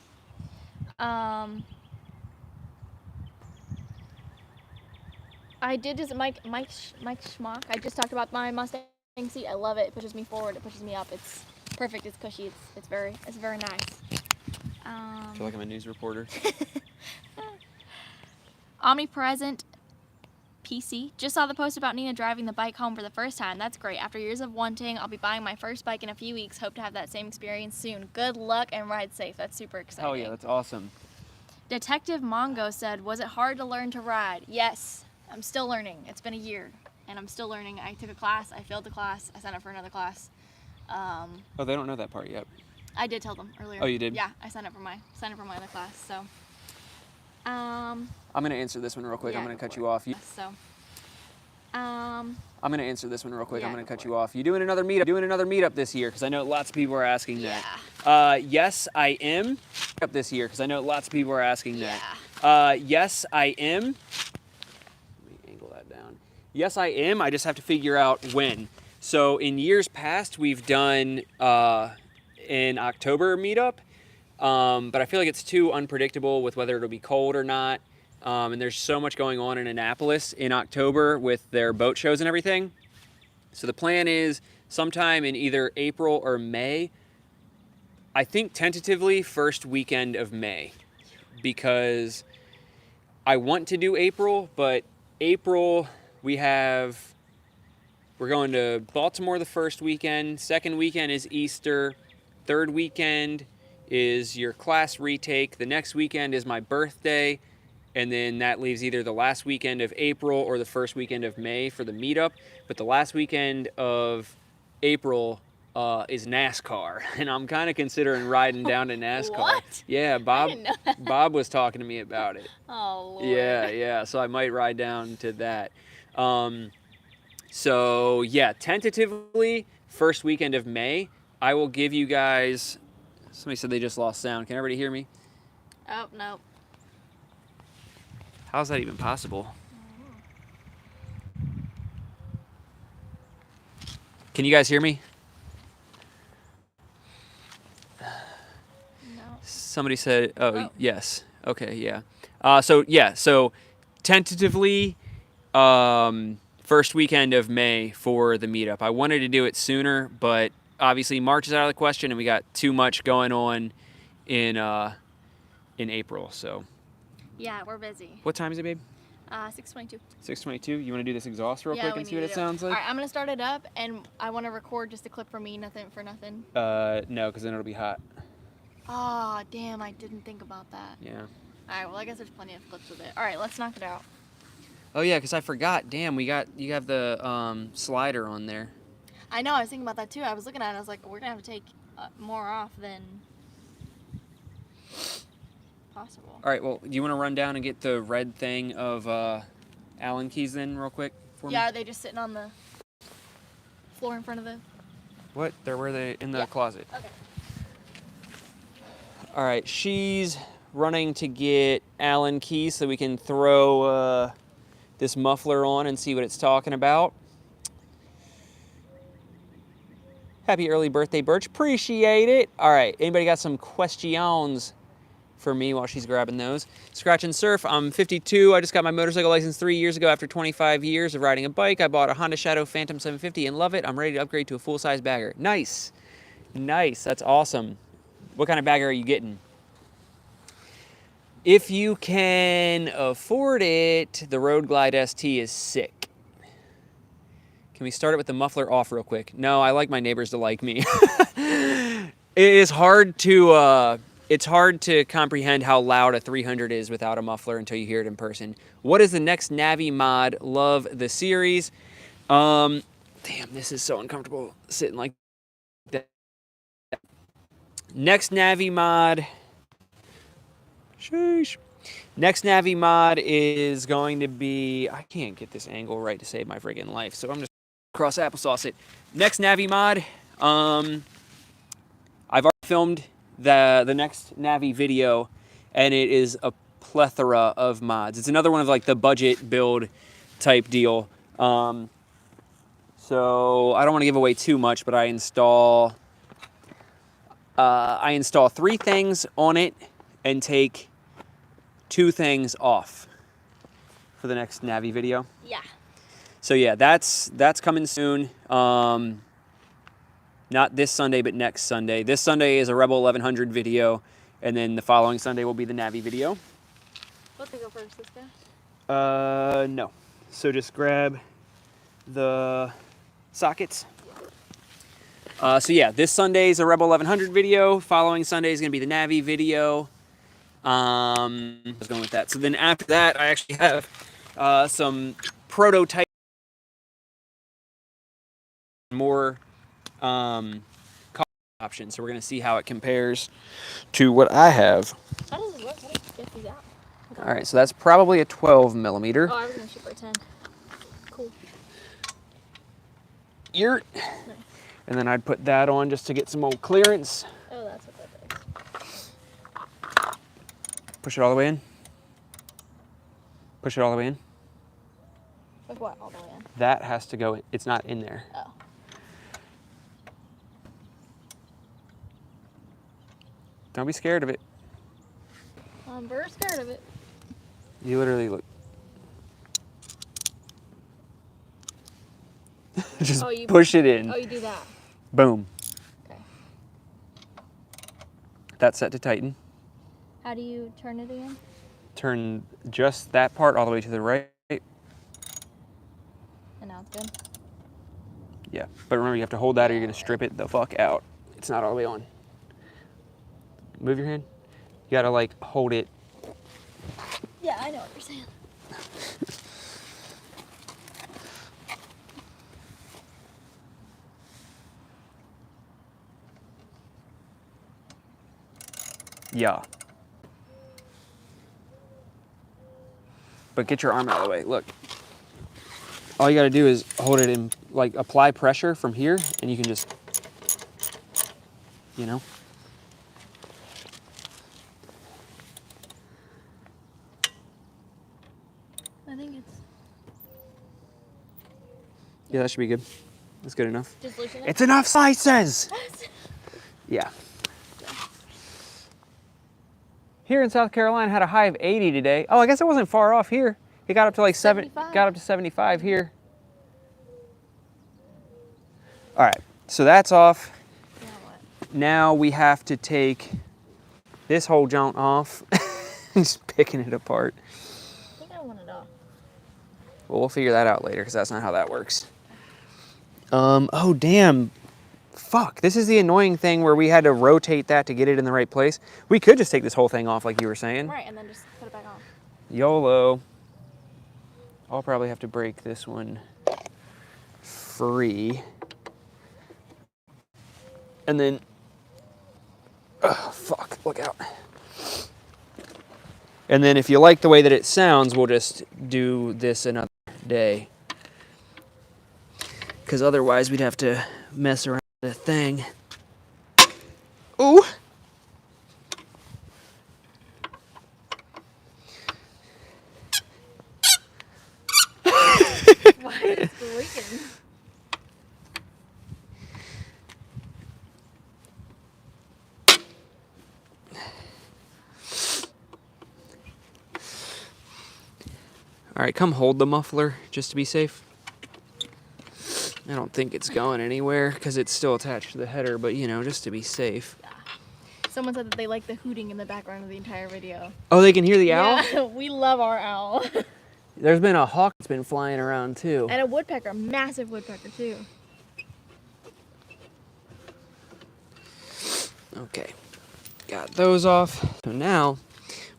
I did just Mike Schmock. I just talked about my Mustang seat. I love it. It pushes me forward. It pushes me up. It's perfect. It's cushy. It's very nice. I feel like I'm a news reporter. Omnipresent PC. Just saw the post about Nina driving the bike home for the first time. That's great. After years of wanting, I'll be buying my first bike in a few weeks. Hope to have that same experience soon. Good luck and ride safe. That's super exciting. Hell yeah, that's awesome. Detective Mongo said, was it hard to learn to ride? Yes. I'm still learning. It's been a year, and I'm still learning. I took a class. I failed the class. I signed up for another class. Oh, they don't know that part yet. I did tell them earlier. Oh, you did? Yeah, I signed up for my other class. So, I'm gonna answer this one real quick. Yeah, I'm gonna go cut for you it. off. so, I'm gonna answer this one real quick. Yeah, I'm gonna go cut for you off. You doing another meetup? Doing another meetup this year? Because I know lots of people are asking yeah. that. Yes, I am. Up this year because I know lots of people are asking that. Yeah. Yes, I am. Let me angle that down. Yes, I am. I just have to figure out when. So in years past, we've done an October meetup, but I feel like it's too unpredictable with whether it'll be cold or not. And there's so much going on in Annapolis in October with their boat shows and everything. So the plan is sometime in either April or May. I think tentatively first weekend of May, because I want to do April, but April we're going to Baltimore the first weekend, second weekend is Easter, third weekend is your class retake, the next weekend is my birthday, and then that leaves either the last weekend of April or the first weekend of May for the meetup. But the last weekend of April is NASCAR, and I'm kind of considering riding down to NASCAR. What? Yeah, Bob. didn't know that. Bob was talking to me about it. Oh, Lord. Yeah. So I might ride down to that. So yeah, tentatively first weekend of May. I will give you guys. Somebody said they just lost sound. Can everybody hear me? Oh, no. How's that even possible? Can you guys hear me? No. Somebody said, Oh. yes. Okay, yeah. So tentatively, first weekend of May for the meetup. I wanted to do it sooner, but obviously March is out of the question, and we got too much going on in April. So, Yeah, we're busy. what time is it, babe? 6:22. 6:22. You want to do this exhaust real Yeah, quick we and see need what to it do it. sounds like? All right, I'm going to start it up, and I want to record just a clip from me, nothing for nothing. No, because then it'll be hot. Oh, damn, I didn't think about that. Yeah. All right, well, I guess there's plenty of clips with it. All right, let's knock it out. Oh yeah, because I forgot. Damn, you have the slider on there. I know, I was thinking about that too. I was looking at it, I was like, we're going to have to take more off than possible. All right. Well, do you want to run down and get the red thing of Allen keys then, real quick for me? Yeah, are they just sitting on the floor in front of the... What? Were they in the Yeah. closet? Okay. All right. She's running to get Allen keys so we can throw this muffler on and see what it's talking about. Happy early birthday, Birch. Appreciate it. All right. Anybody got some questions for me while she's grabbing those? Scratch and Surf. I'm 52. I just got my motorcycle license 3 years ago after 25 years of riding a bike. I bought a Honda Shadow Phantom 750 and love it. I'm ready to upgrade to a full-size bagger. Nice. Nice. That's awesome. What kind of bagger are you getting? If you can afford it, the Road Glide ST is sick. Can we start it with the muffler off real quick? No, I like my neighbors to like me. It is hard to it's hard to comprehend how loud a 300 is without a muffler until you hear it in person. What is the next Navi mod? Love the series. Damn, this is so uncomfortable sitting like that. Next Navi mod. Sheesh. Next Navi mod is going to be, I can't get this angle right to save my friggin' life, so I'm just cross applesauce it. Next Navi mod, I've already filmed the next Navi video, and it is a plethora of mods. It's another one of like the budget build type deal. So I don't want to give away too much, but I install 3 things on it and take 2 things off for the next Navi video. Yeah. So yeah, that's coming soon. Not this Sunday, but next Sunday. This Sunday is a Rebel 1100 video, and then the following Sunday will be the Navi video. Let me go first, this guy. No. So just grab the sockets. So yeah, this Sunday is a Rebel 1100 video. Following Sunday is going to be the Navi video. I was going with that. So then after that, I actually have some prototype, more options. So we're going to see how it compares to what I have. How does it work? How do you get these out? Okay. All right, so that's probably a 12 millimeter. Oh, I was going to shoot for a 10. Cool. And then I'd put that on just to get some old clearance. Oh, that's what that Push it all the way in. Push it all the way in. With what all the way in? That has to go in. It's not in there. Oh. Don't be scared of it. I'm very scared of it. You literally look. Just push it in. Oh, you do that. Boom. Okay. That's set to tighten. How do you turn it again? Turn just that part all the way to the right. And now it's good? Yeah, but remember you have to hold that or you're gonna strip it the fuck out. It's not all the way on. Move your hand. You gotta like hold it. Yeah, I know what you're saying. Yeah. But get your arm out of the way. Look. All you gotta do is hold it in, like apply pressure from here and you can just, you know. I think it's Yeah, that should be good. That's good enough. just loosen it. It's enough slices! Yeah. Here in South Carolina had a high of 80 today. Oh, I guess it wasn't far off here. It got up to like 75. got up to 75 here. All right, so that's off. Now what? Now we have to take this whole junk off. Just picking it apart. I think I want it off. Well, we'll figure that out later because that's not how that works. Oh damn. Fuck, this is the annoying thing where we had to rotate that to get it in the right place. We could just take this whole thing off like you were saying. Right, and then just put it back on. YOLO. I'll probably have to break this one free. And then, fuck, look out. And then if you like the way that it sounds, we'll just do this another day. Because otherwise we'd have to mess around with the thing. Ooh! Why is it squeaking? All right, come hold the muffler just to be safe. I don't think it's going anywhere because it's still attached to the header, but you know, just to be safe. Someone said that they like the hooting in the background of the entire video. Oh, they can hear the owl? Yeah, we love our owl. There's been a hawk that's been flying around too. And a woodpecker, a massive woodpecker too. Okay, got those off. So now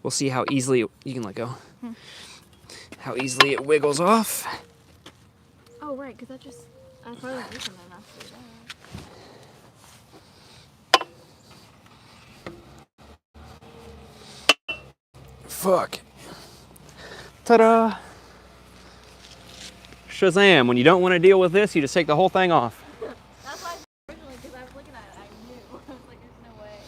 we'll see how easily, you can let go, how easily it wiggles off. Oh, right, because that just, I probably wasn't loosening enough to do that. Fuck. Ta-da! Shazam, when you don't want to deal with this, you just take the whole thing off. That's why originally, because I was looking at it, I knew. I was like, there's no way.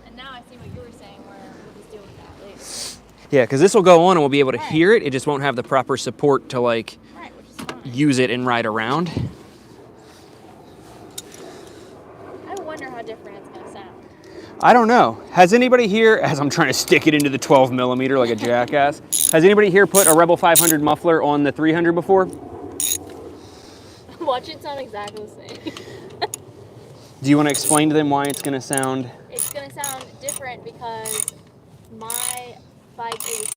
And now I see what you were saying, where we'll just deal with that later. Yeah, because this will go on and we'll be able to Right. hear it. It just won't have the proper support to like Right, which is fine. use it and ride around. I wonder how different it's going to sound. I don't know. Has anybody here, as I'm trying to stick it into the 12 millimeter like a jackass, has anybody here put a Rebel 500 muffler on the 300 before? Watch it sound exactly the same. Do you want to explain to them why it's going to sound? It's going to sound different because my bike is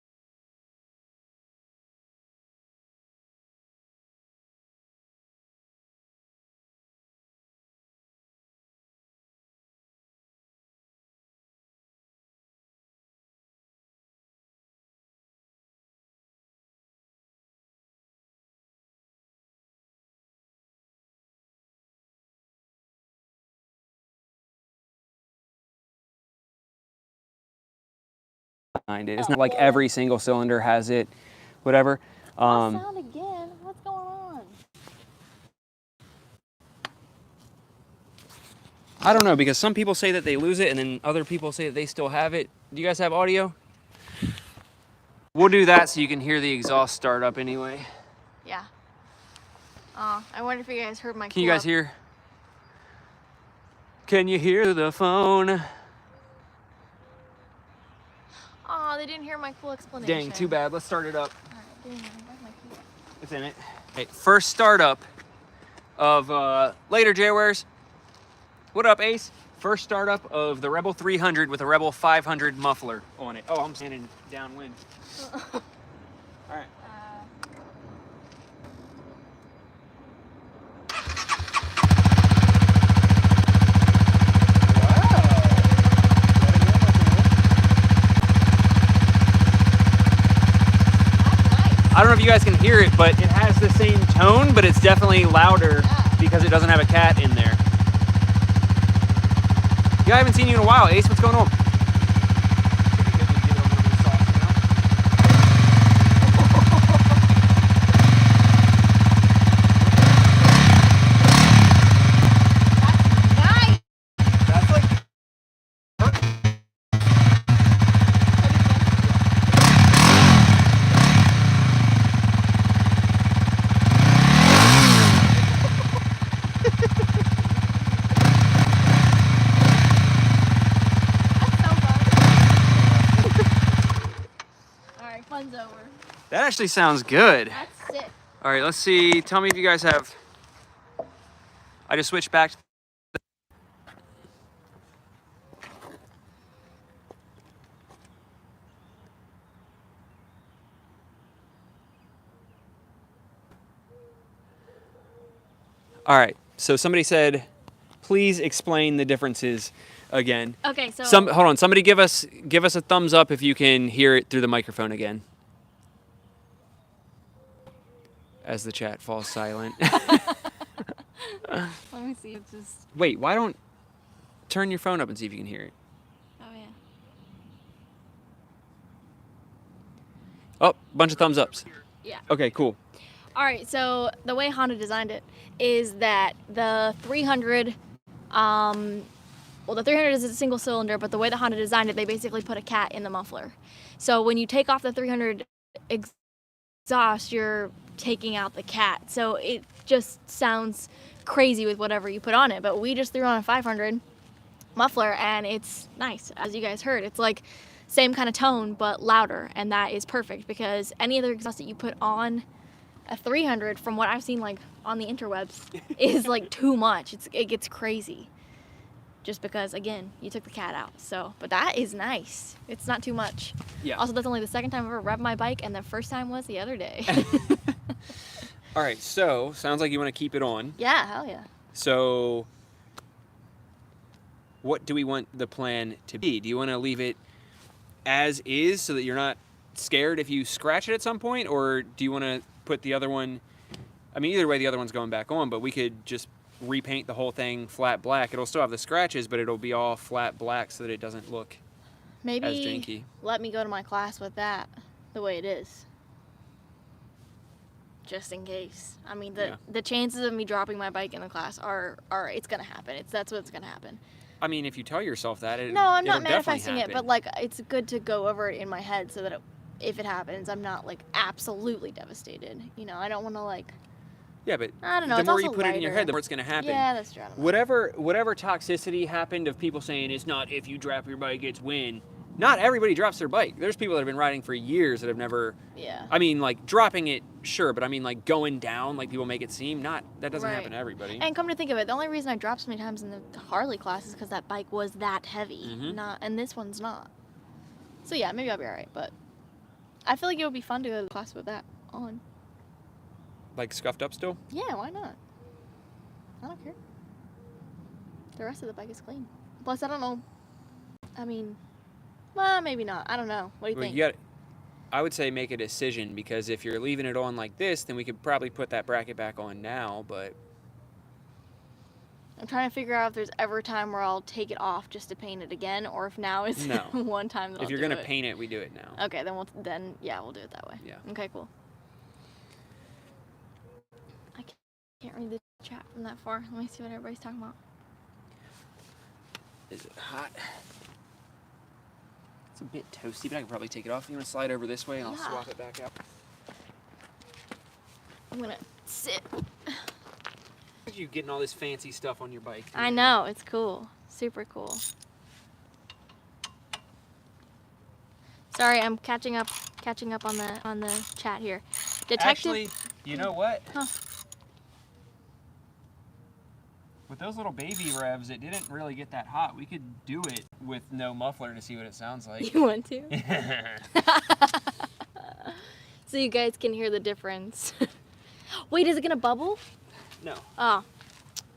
Behind it. It's not like every single cylinder has it, whatever. sound again. What's going on? I don't know, because some people say that they lose it, and then other people say that they still have it. Do you guys have audio? We'll do that so you can hear the exhaust start up anyway. Yeah. I wonder if you guys heard my. Can you guys hear? Can you hear the phone? Oh, they didn't hear my full explanation. Dang, too bad. Let's start it up. All right, where's my key? It's in it. Okay, first startup of later Jawares. What up, Ace? First startup of the Rebel 300 with a Rebel 500 muffler on it. Oh, I'm standing downwind. All right. I don't know if you guys can hear it, but it has the same tone, but it's definitely louder because it doesn't have a cat in there. Yeah, I haven't seen you in a while. Ace, what's going on? Nice. That's like... Fun's over. That actually sounds good. That's sick. All right, let's see. Tell me if you guys have... I just switched back. All right, so somebody said, please explain the differences again. Okay, so Hold on. Somebody give us a thumbs up if you can hear it through the microphone again. As the chat falls silent. let me see. It's just. Wait, why don't turn your phone up and see if you can hear it? Oh yeah. Oh, bunch of thumbs ups. Yeah. Okay, cool. All right. So the way Honda designed it is that the 300, well, the 300 is a single cylinder, but the way that Honda designed it, they basically put a cat in the muffler. So when you take off the 300 exhaust, you're taking out the cat. So it just sounds crazy with whatever you put on it. But we just threw on a 500 muffler, and it's nice. As you guys heard, it's like same kind of tone, but louder. And that is perfect because any other exhaust that you put on a 300, from what I've seen like on the interwebs, is like too much. It gets crazy. Just because, again, you took the cat out. So, but that is nice. It's not too much. Yeah. Also, that's only the second time I've ever revved my bike, and the first time was the other day. All right, so sounds like you want to keep it on. Yeah, hell yeah. So what do we want the plan to be? Do you want to leave it as is so that you're not scared if you scratch it at some point? Or do you want to put the other one, I mean, either way, the other one's going back on, but we could just repaint the whole thing flat black. It'll still have the scratches, but it'll be all flat black so that it doesn't look as janky. Let me go to my class with that the way it is. Just in case. I mean, the chances of me dropping my bike in the class are it's gonna happen. That's what's gonna happen. I mean, if you tell yourself that, No, I'm not it'll manifesting definitely it, but like it's good to go over it in my head so that if it happens, I'm not like absolutely devastated. You know, I don't want to like. Yeah, but I don't know. the It's more you also put it in your lighter. head, the more it's going to happen. Yeah, that's true. I don't know. Whatever toxicity happened of people saying it's not if you drop your bike, it's when. Not everybody drops their bike. There's people that have been riding for years that have never. Yeah. I mean, like dropping it, sure, but I mean, like going down, like people make it seem. That doesn't Right. happen to everybody. And come to think of it, the only reason I dropped so many times in the Harley class is because that bike was that heavy. Mhm. And this one's not. So yeah, maybe I'll be alright, but I feel like it would be fun to go to the class with that on. Like scuffed up still? Yeah, why not? I don't care. The rest of the bike is clean. Plus, I don't know. I mean, well, maybe not. I don't know. What do you think? I would say make a decision, because if you're leaving it on like this, then we could probably put that bracket back on now, but... I'm trying to figure out if there's ever a time where I'll take it off just to paint it again, or if now is No. one time that I'll If you're do going to it. paint it, we do it now. Okay, then we'll do it that way. Yeah. Okay, cool. I can't read the chat from that far. Let me see what everybody's talking about. Is it hot? It's a bit toasty, but I can probably take it off. You want to slide over this way and I'll Yeah. swap it back out? I'm gonna sit. Look at you getting all this fancy stuff on your bike. I know, it's cool. Super cool. Sorry, I'm catching up on the chat here. Detective. Actually, you know what? Huh. With those little baby revs, it didn't really get that hot. We could do it with no muffler to see what it sounds like. You want to? So you guys can hear the difference. Wait, is it gonna bubble? No, Oh.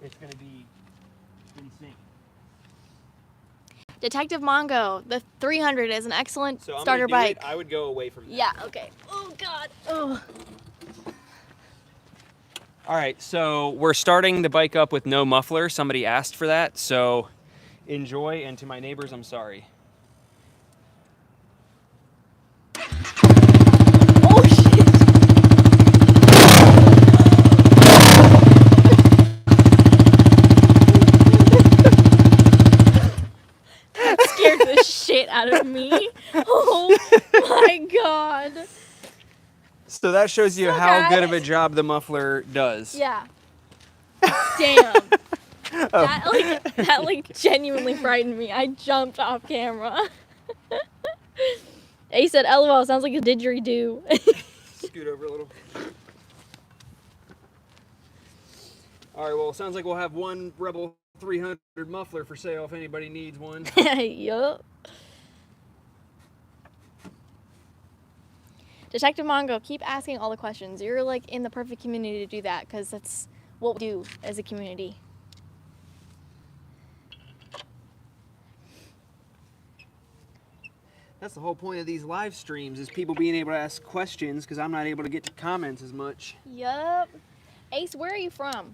it's gonna be sync. Detective Mongo, the 300 is an excellent So I'm starter gonna do bike. it. I would go away from that. Yeah, okay. Oh God. Oh. All right, so we're starting the bike up with no muffler. Somebody asked for that, so enjoy. And to my neighbors, I'm sorry. Oh shit. That scared the shit out of me. Oh my God. So that shows you So how good of a guys- job the muffler does. Yeah. Damn. Oh. That genuinely frightened me. I jumped off camera. He said, "LOL, sounds like a didgeridoo." Scoot over a little. All right, well, it sounds like we'll have one Rebel 300 muffler for sale if anybody needs one. Yup. Detective Mongo, keep asking all the questions. You're like in the perfect community to do that because that's what we do as a community. That's the whole point of these live streams, is people being able to ask questions because I'm not able to get to comments as much. Yup. Ace, where are you from?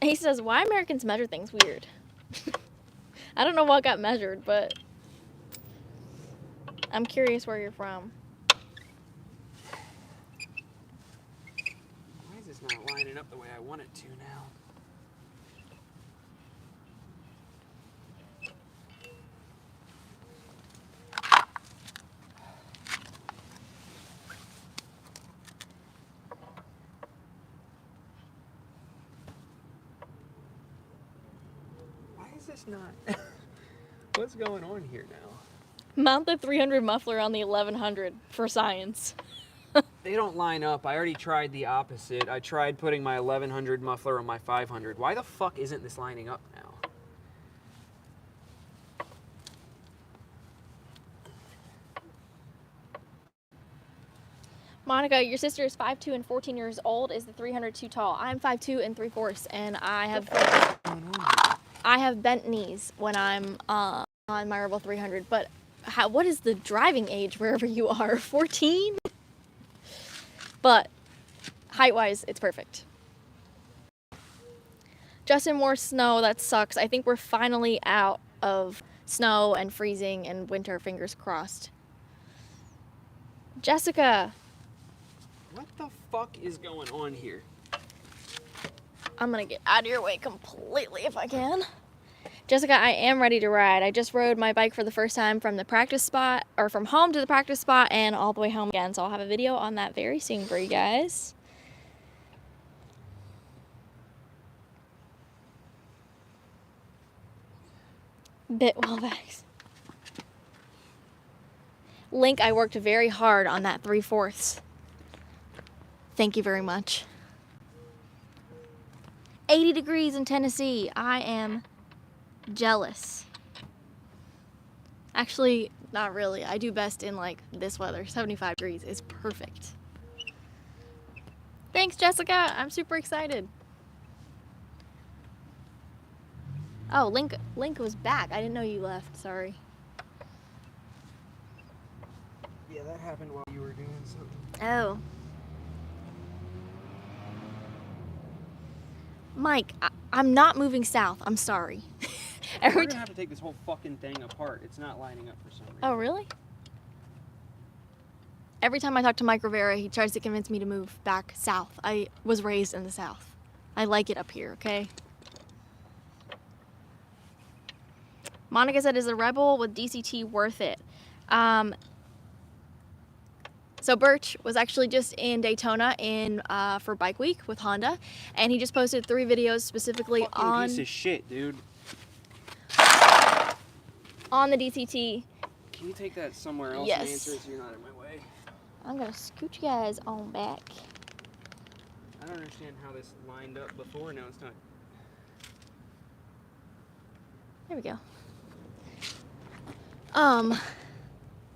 Ace says, why Americans measure things weird? I don't know what got measured, but I'm curious where you're from. Why is this not lining up the way I want it to now? Why is this not? What's going on here now? Mount the 300 muffler on the 1100 for science. They don't line up. I already tried the opposite. I tried putting my 1100 muffler on my 500. Why the fuck isn't this lining up now? Monica, your sister is 5'2" and 14 years old. Is the 300 too tall? I'm 5'2" and 3/4, and I have bent knees when I'm on my Rebel 300. But what is the driving age wherever you are? 14? But height-wise, it's perfect. Justin, more snow. That sucks. I think we're finally out of snow and freezing and winter. Fingers crossed. Jessica. What the fuck is going on here? I'm gonna get out of your way completely if I can. Jessica, I am ready to ride. I just rode my bike for the first time from the practice spot, or from home to the practice spot and all the way home again. So I'll have a video on that very soon for you guys. Bit wellbacks. Link, I worked very hard on that 3/4. Thank you very much. 80 degrees in Tennessee. I am jealous. Actually, not really. I do best in like this weather. 75 degrees is perfect. Thanks, Jessica. I'm super excited. Oh, Link was back. I didn't know you left. Sorry. Yeah, that happened while you were doing something. Oh. Mike, I'm not moving south. I'm sorry. We're gonna have to take this whole fucking thing apart. It's not lining up for some reason. Oh, really? Every time I talk to Mike Rivera, he tries to convince me to move back south. I was raised in the south. I like it up here, okay? Monica said, is a Rebel with DCT worth it? So Birch was actually just in Daytona for Bike Week with Honda, and he just posted 3 videos specifically Fucking piece of shit, dude. on the DCT. Can you take that somewhere else Yes. and answer it so you're not in my way? I'm gonna scoot you guys on back. I don't understand how this lined up before. Now it's not. There we go.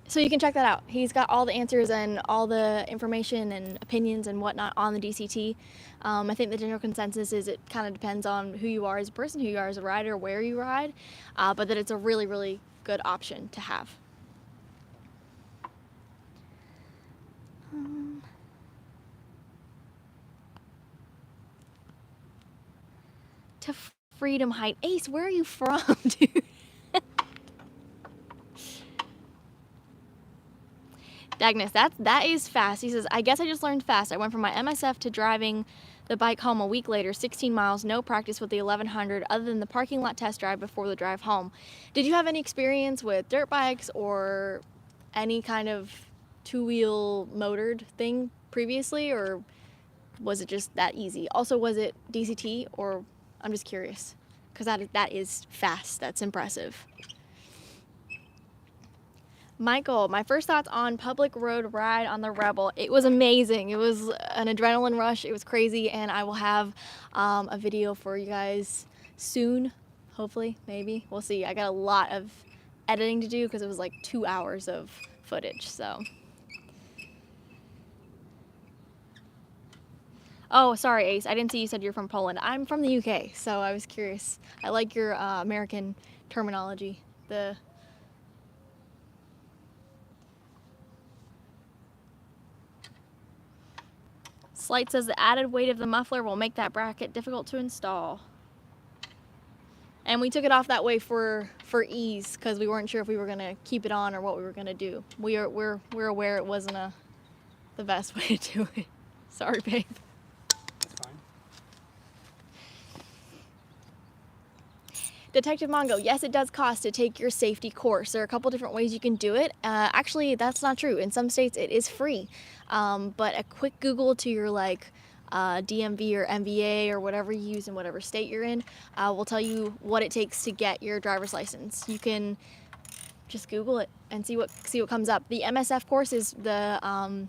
So you can check that out. He's got all the answers and all the information and opinions and whatnot on the DCT. I think the general consensus is it kind of depends on who you are as a person, who you are as a rider, where you ride, but that it's a really, really good option to have. To Freedom Height. Ace, where are you from, dude? Dagnus, that is fast. He says, I guess I just learned fast. I went from my MSF to driving the bike home a week later, 16 miles, no practice with the 1100 other than the parking lot test drive before the drive home. Did you have any experience with dirt bikes or any kind of two-wheel motored thing previously, or was it just that easy? Also, was it DCT, or I'm just curious, because that is fast. That's impressive. Michael, my first thoughts on public road ride on the Rebel. It was amazing. It was an adrenaline rush. It was crazy, and I will have a video for you guys soon. Hopefully, maybe. We'll see. I got a lot of editing to do because it was like 2 hours of footage, so. Oh, sorry, Ace. I didn't see you said you're from Poland. I'm from the UK, so I was curious. I like your American terminology. Slight says the added weight of the muffler will make that bracket difficult to install. And we took it off that way for ease because we weren't sure if we were gonna keep it on or what we were gonna do. We're aware it wasn't the best way to do it. Sorry, babe. That's fine. Detective Mongo, yes, it does cost to take your safety course. There are a couple different ways you can do it. Actually, that's not true. In some states, it is free. But a quick Google to your DMV or MVA or whatever you use in whatever state you're in will tell you what it takes to get your driver's license. You can just Google it and see what comes up. The MSF course is the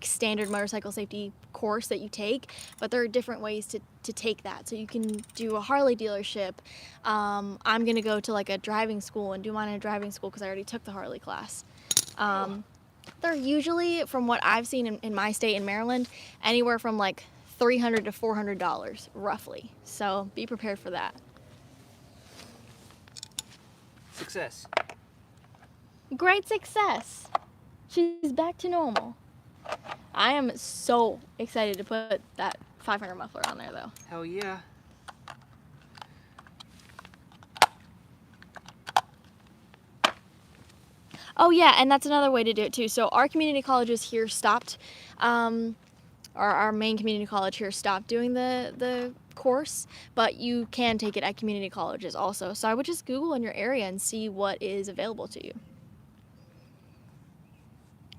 standard motorcycle safety course that you take, but there are different ways to take that. So you can do a Harley dealership. I'm gonna go to a driving school and do mine in a driving school because I already took the Harley class. They're usually, from what I've seen in my state in Maryland, anywhere from $300 to $400 roughly. So be prepared for that. Success. Great success. She's back to normal. I am so excited to put that 500 muffler on there though. Hell yeah. Oh yeah, and that's another way to do it too. So our community colleges here stopped, our main community college here stopped doing the course, but you can take it at community colleges also. So I would just Google in your area and see what is available to you.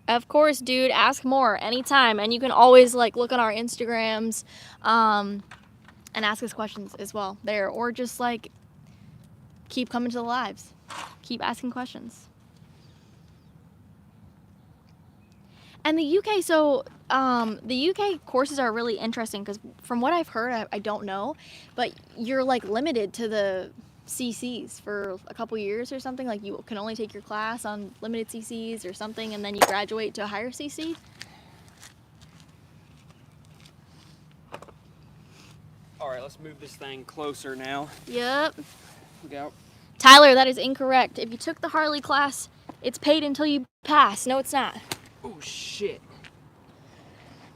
Of course, dude, ask more anytime. And you can always look on our Instagrams and ask us questions as well there, or just keep coming to the lives. Keep asking questions. And the UK, so the UK courses are really interesting because from what I've heard, I don't know, but you're limited to the CCs for a couple years or something. You can only take your class on limited CCs or something, and then you graduate to a higher CC. All right, let's move this thing closer now. Yep. Look out. Tyler, that is incorrect. If you took the Harley class, it's paid until you pass. No, it's not. Oh shit.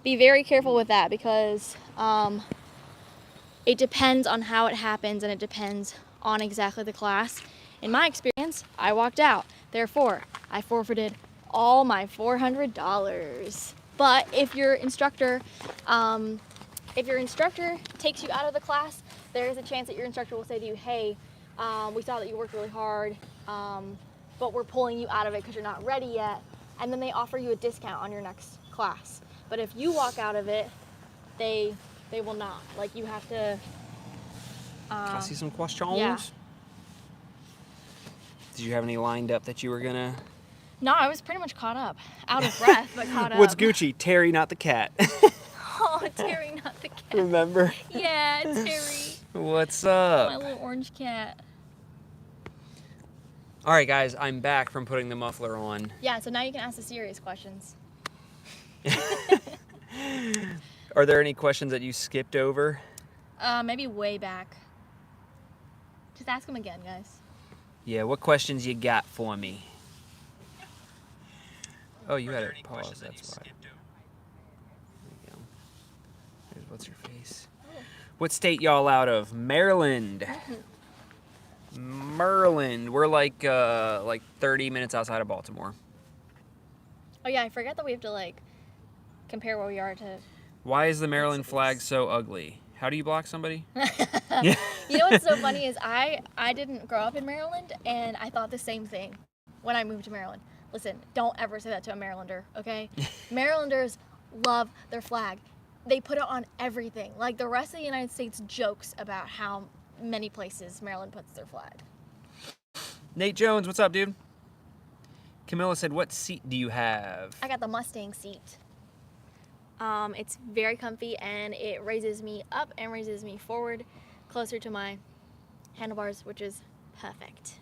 Be very careful with that because it depends on how it happens and it depends on exactly the class. In my experience, I walked out. Therefore, I forfeited all my $400. But if your instructor takes you out of the class, there is a chance that your instructor will say to you, hey, we saw that you worked really hard. but we're pulling you out of it because you're not ready yet. And then they offer you a discount on your next class. But if you walk out of it, they will not. Like, you have to. Can I see some questions? Yeah. Did you have any lined up that you were gonna? No, I was pretty much caught up. Out of breath, but caught up. What's Gucci? Terry, not the cat. Oh, Terry, not the cat. Remember? Yeah, Terry. What's up? My little orange cat. All right, guys, I'm back from putting the muffler on. Yeah, so now you can ask the serious questions. Are there any questions that you skipped over? Maybe way back. Just ask them again, guys. Yeah, what questions you got for me? Oh, you had a pause, that's why. There you go. Here's what's your face. Oh. What state y'all out of? Maryland. Maryland. We're like 30 minutes outside of Baltimore. Oh yeah, I forget that we have to like compare where we are to. Why is the Maryland flag so ugly? How do you block somebody? You know what's so funny is I didn't grow up in Maryland, and I thought the same thing when I moved to Maryland. Listen, don't ever say that to a Marylander, okay? Marylanders love their flag. They put it on everything. Like, the rest of the United States jokes about how many places Maryland puts their flag. Nate Jones, what's up, dude? Camilla said, what seat do you have? I got the Mustang seat. It's very comfy, and it raises me up and raises me forward closer to my handlebars, which is perfect.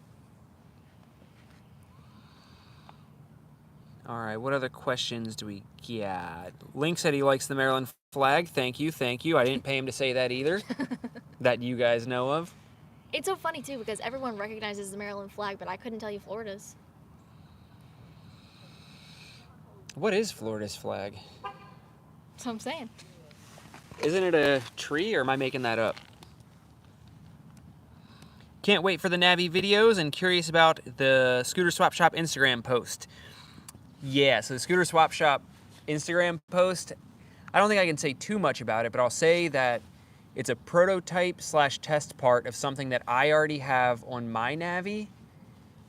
All right, what other questions do we got? Link said he likes the Maryland flag. Thank you, thank you. I didn't pay him to say that either, that you guys know of. It's so funny, too, because everyone recognizes the Maryland flag, but I couldn't tell you Florida's. What is Florida's flag? That's what I'm saying. Isn't it a tree, or am I making that up? Can't wait for the Navi videos and curious about the Scooter Swap Shop Instagram post. Yeah, so the Scooter Swap Shop Instagram post, I don't think I can say too much about it, but I'll say that it's a prototype / test part of something that I already have on my Navi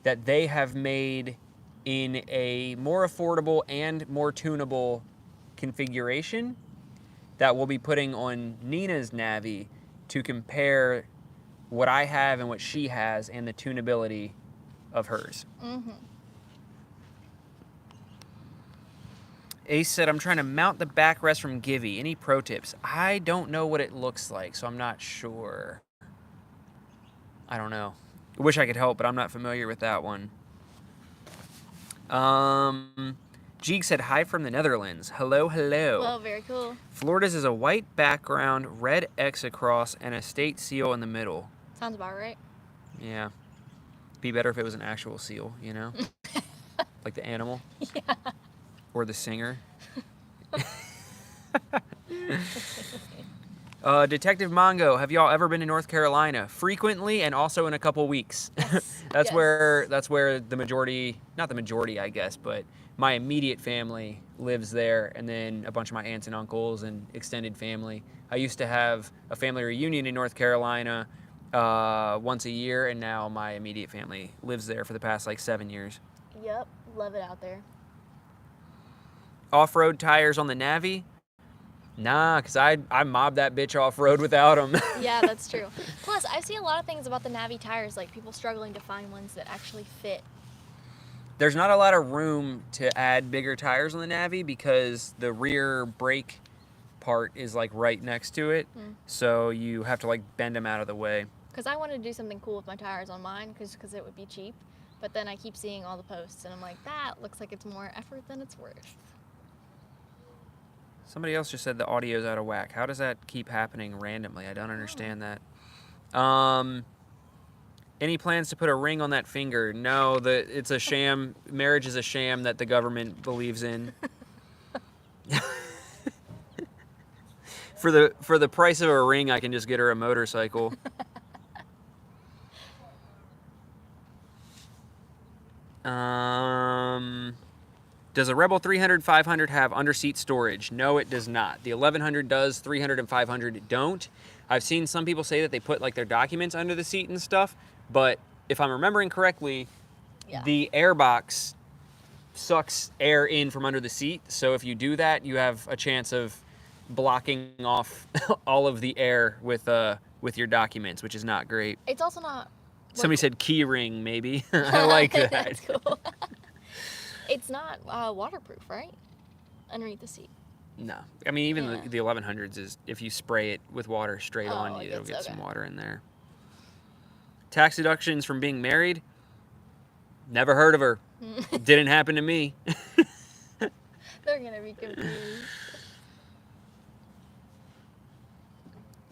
that they have made in a more affordable and more tunable configuration that we'll be putting on Nina's Navi to compare what I have and what she has and the tunability of hers. Mm-hmm. Ace said, I'm trying to mount the backrest from Givy. Any pro tips? I don't know what it looks like, so I'm not sure. I don't know. I wish I could help, but I'm not familiar with that one. Jeeg said, hi from the Netherlands. Hello, hello. Well, very cool. Florida's is a white background, red X across, and a state seal in the middle. Sounds about right. Yeah. Be better if it was an actual seal, you know? Like the animal. Yeah. Or the singer. Detective Mongo, have y'all ever been to North Carolina? Frequently, and also in a couple weeks. Yes. That's Yes. where the majority, not the majority, I guess, but my immediate family lives there, and then a bunch of my aunts and uncles and extended family. I used to have a family reunion in North Carolina once a year, and now my immediate family lives there for the past like 7 years. Yep. Love it out there. Off-road tires on the Navi? Nah, because I mobbed that bitch off-road without them. Yeah, that's true. Plus, I see a lot of things about the Navi tires, like people struggling to find ones that actually fit. There's not a lot of room to add bigger tires on the Navi because the rear brake part is like right next to it. So you have to like bend them out of the way. Because I wanted to do something cool with my tires on mine because it would be cheap. But then I keep seeing all the posts and I'm like, that looks like it's more effort than it's worth. Somebody else just said the audio's out of whack. How does that keep happening randomly? I don't understand that. Any plans to put a ring on that finger? No, it's a sham. Marriage is a sham that the government believes in. For the price of a ring, I can just get her a motorcycle. Does a Rebel 300-500 have under-seat storage? No, it does not. The 1100 does, 300 and 500 don't. I've seen some people say that they put like their documents under the seat and stuff, but if I'm remembering correctly, Yeah. the airbox sucks air in from under the seat. So if you do that, you have a chance of blocking off all of the air with your documents, which is not great. It's also not. Somebody said key ring, maybe. I like that. That's cool. It's not waterproof, right? Underneath the seat. No, I mean even Yeah. the 1100s is if you spray it with water straight Oh, on, it it'll gets- get okay. some water in there. Tax deductions from being married. Never heard of her. Didn't happen to me. They're gonna be confused.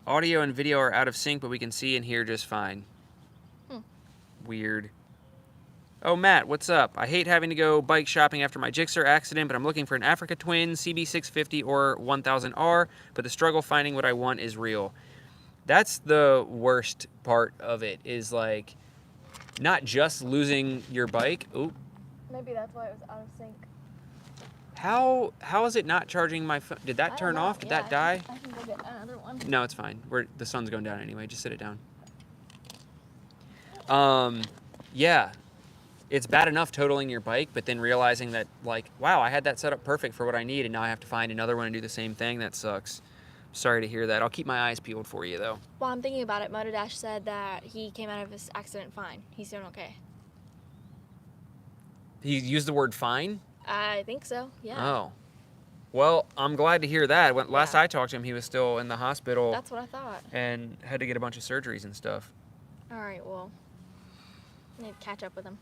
Audio and video are out of sync, but we can see and hear just fine. Hmm. Weird. Oh, Matt, what's up? I hate having to go bike shopping after my Gixxer accident, but I'm looking for an Africa Twin, CB650, or 1000R, but the struggle finding what I want is real. That's the worst part of it, is like not just losing your bike. Ooh, Maybe that's why it was out of sync. how is it not charging my phone? Did that turn off? Did that die? I can go get another one. No, it's fine. The sun's going down anyway. Just sit it down. Yeah. It's bad enough totaling your bike, but then realizing that, like, wow, I had that set up perfect for what I need, and now I have to find another one and do the same thing. That sucks. Sorry to hear that. I'll keep my eyes peeled for you, though. Well, I'm thinking about it. Motodash said that he came out of his accident fine. He's doing okay. He used the word fine? I think so. Yeah. Oh. Well, I'm glad to hear that. Last Yeah. I talked to him, he was still in the hospital That's what I thought. and had to get a bunch of surgeries and stuff. All right. Well, I need to catch up with him.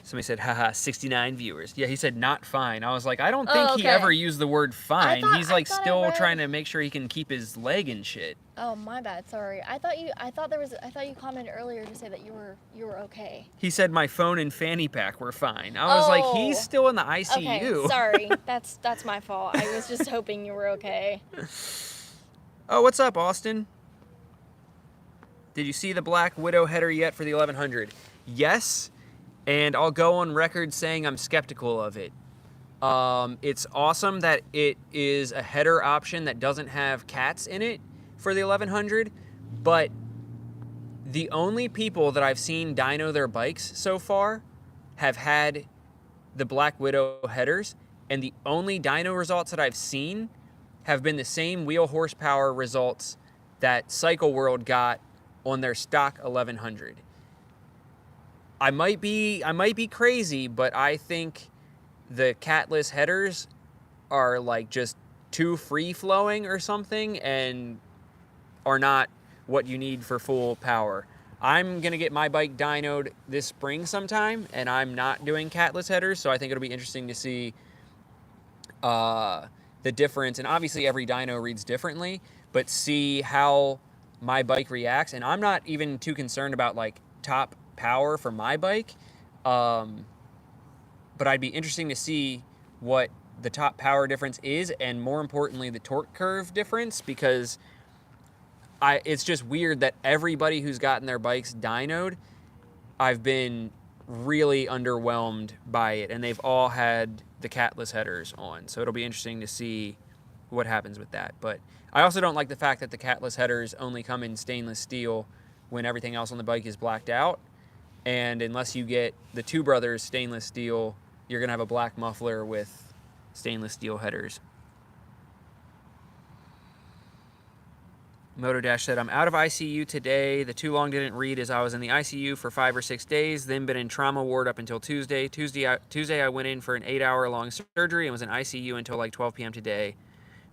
Somebody said, haha, 69 viewers. Yeah, he said not fine. I was like, I don't think he okay. ever used the word fine. He's like I thought I still read- trying to make sure he can keep his leg and shit. Oh, my bad. Sorry. I thought you commented earlier to say that you were okay. He said my phone and fanny pack were fine. I was like, he's Oh. still in the ICU. Okay. Sorry. That's my fault. I was just hoping you were okay. Oh, what's up, Austin? Did you see the Black Widow header yet for the 1100? Yes, and I'll go on record saying I'm skeptical of it. It's awesome that it is a header option that doesn't have cats in it for the 1100, but the only people that I've seen dyno their bikes so far have had the Black Widow headers, and the only dyno results that I've seen have been the same wheel horsepower results that Cycle World got on their stock 1100. I might be crazy, but I think the catless headers are like just too free flowing or something and are not what you need for full power. I'm gonna get my bike dynoed this spring sometime, and I'm not doing catless headers, so I think it'll be interesting to see the difference. And obviously every dyno reads differently, but see how my bike reacts. And I'm not even too concerned about like top power for my bike, but I'd be interesting to see what the top power difference is, and more importantly the torque curve difference, because it's just weird that everybody who's gotten their bikes dynoed, I've been really underwhelmed by it, and they've all had the catless headers on, so it'll be interesting to see what happens with that. But I also don't like the fact that the catless headers only come in stainless steel when everything else on the bike is blacked out. And unless you get the Two Brothers stainless steel, you're going to have a black muffler with stainless steel headers. Motodash said, I'm out of ICU today. The too long didn't read as I was in the ICU for 5 or 6 days, then been in trauma ward up until Tuesday. Tuesday I went in for an 8-hour-long surgery and was in ICU until like 12 p.m. today.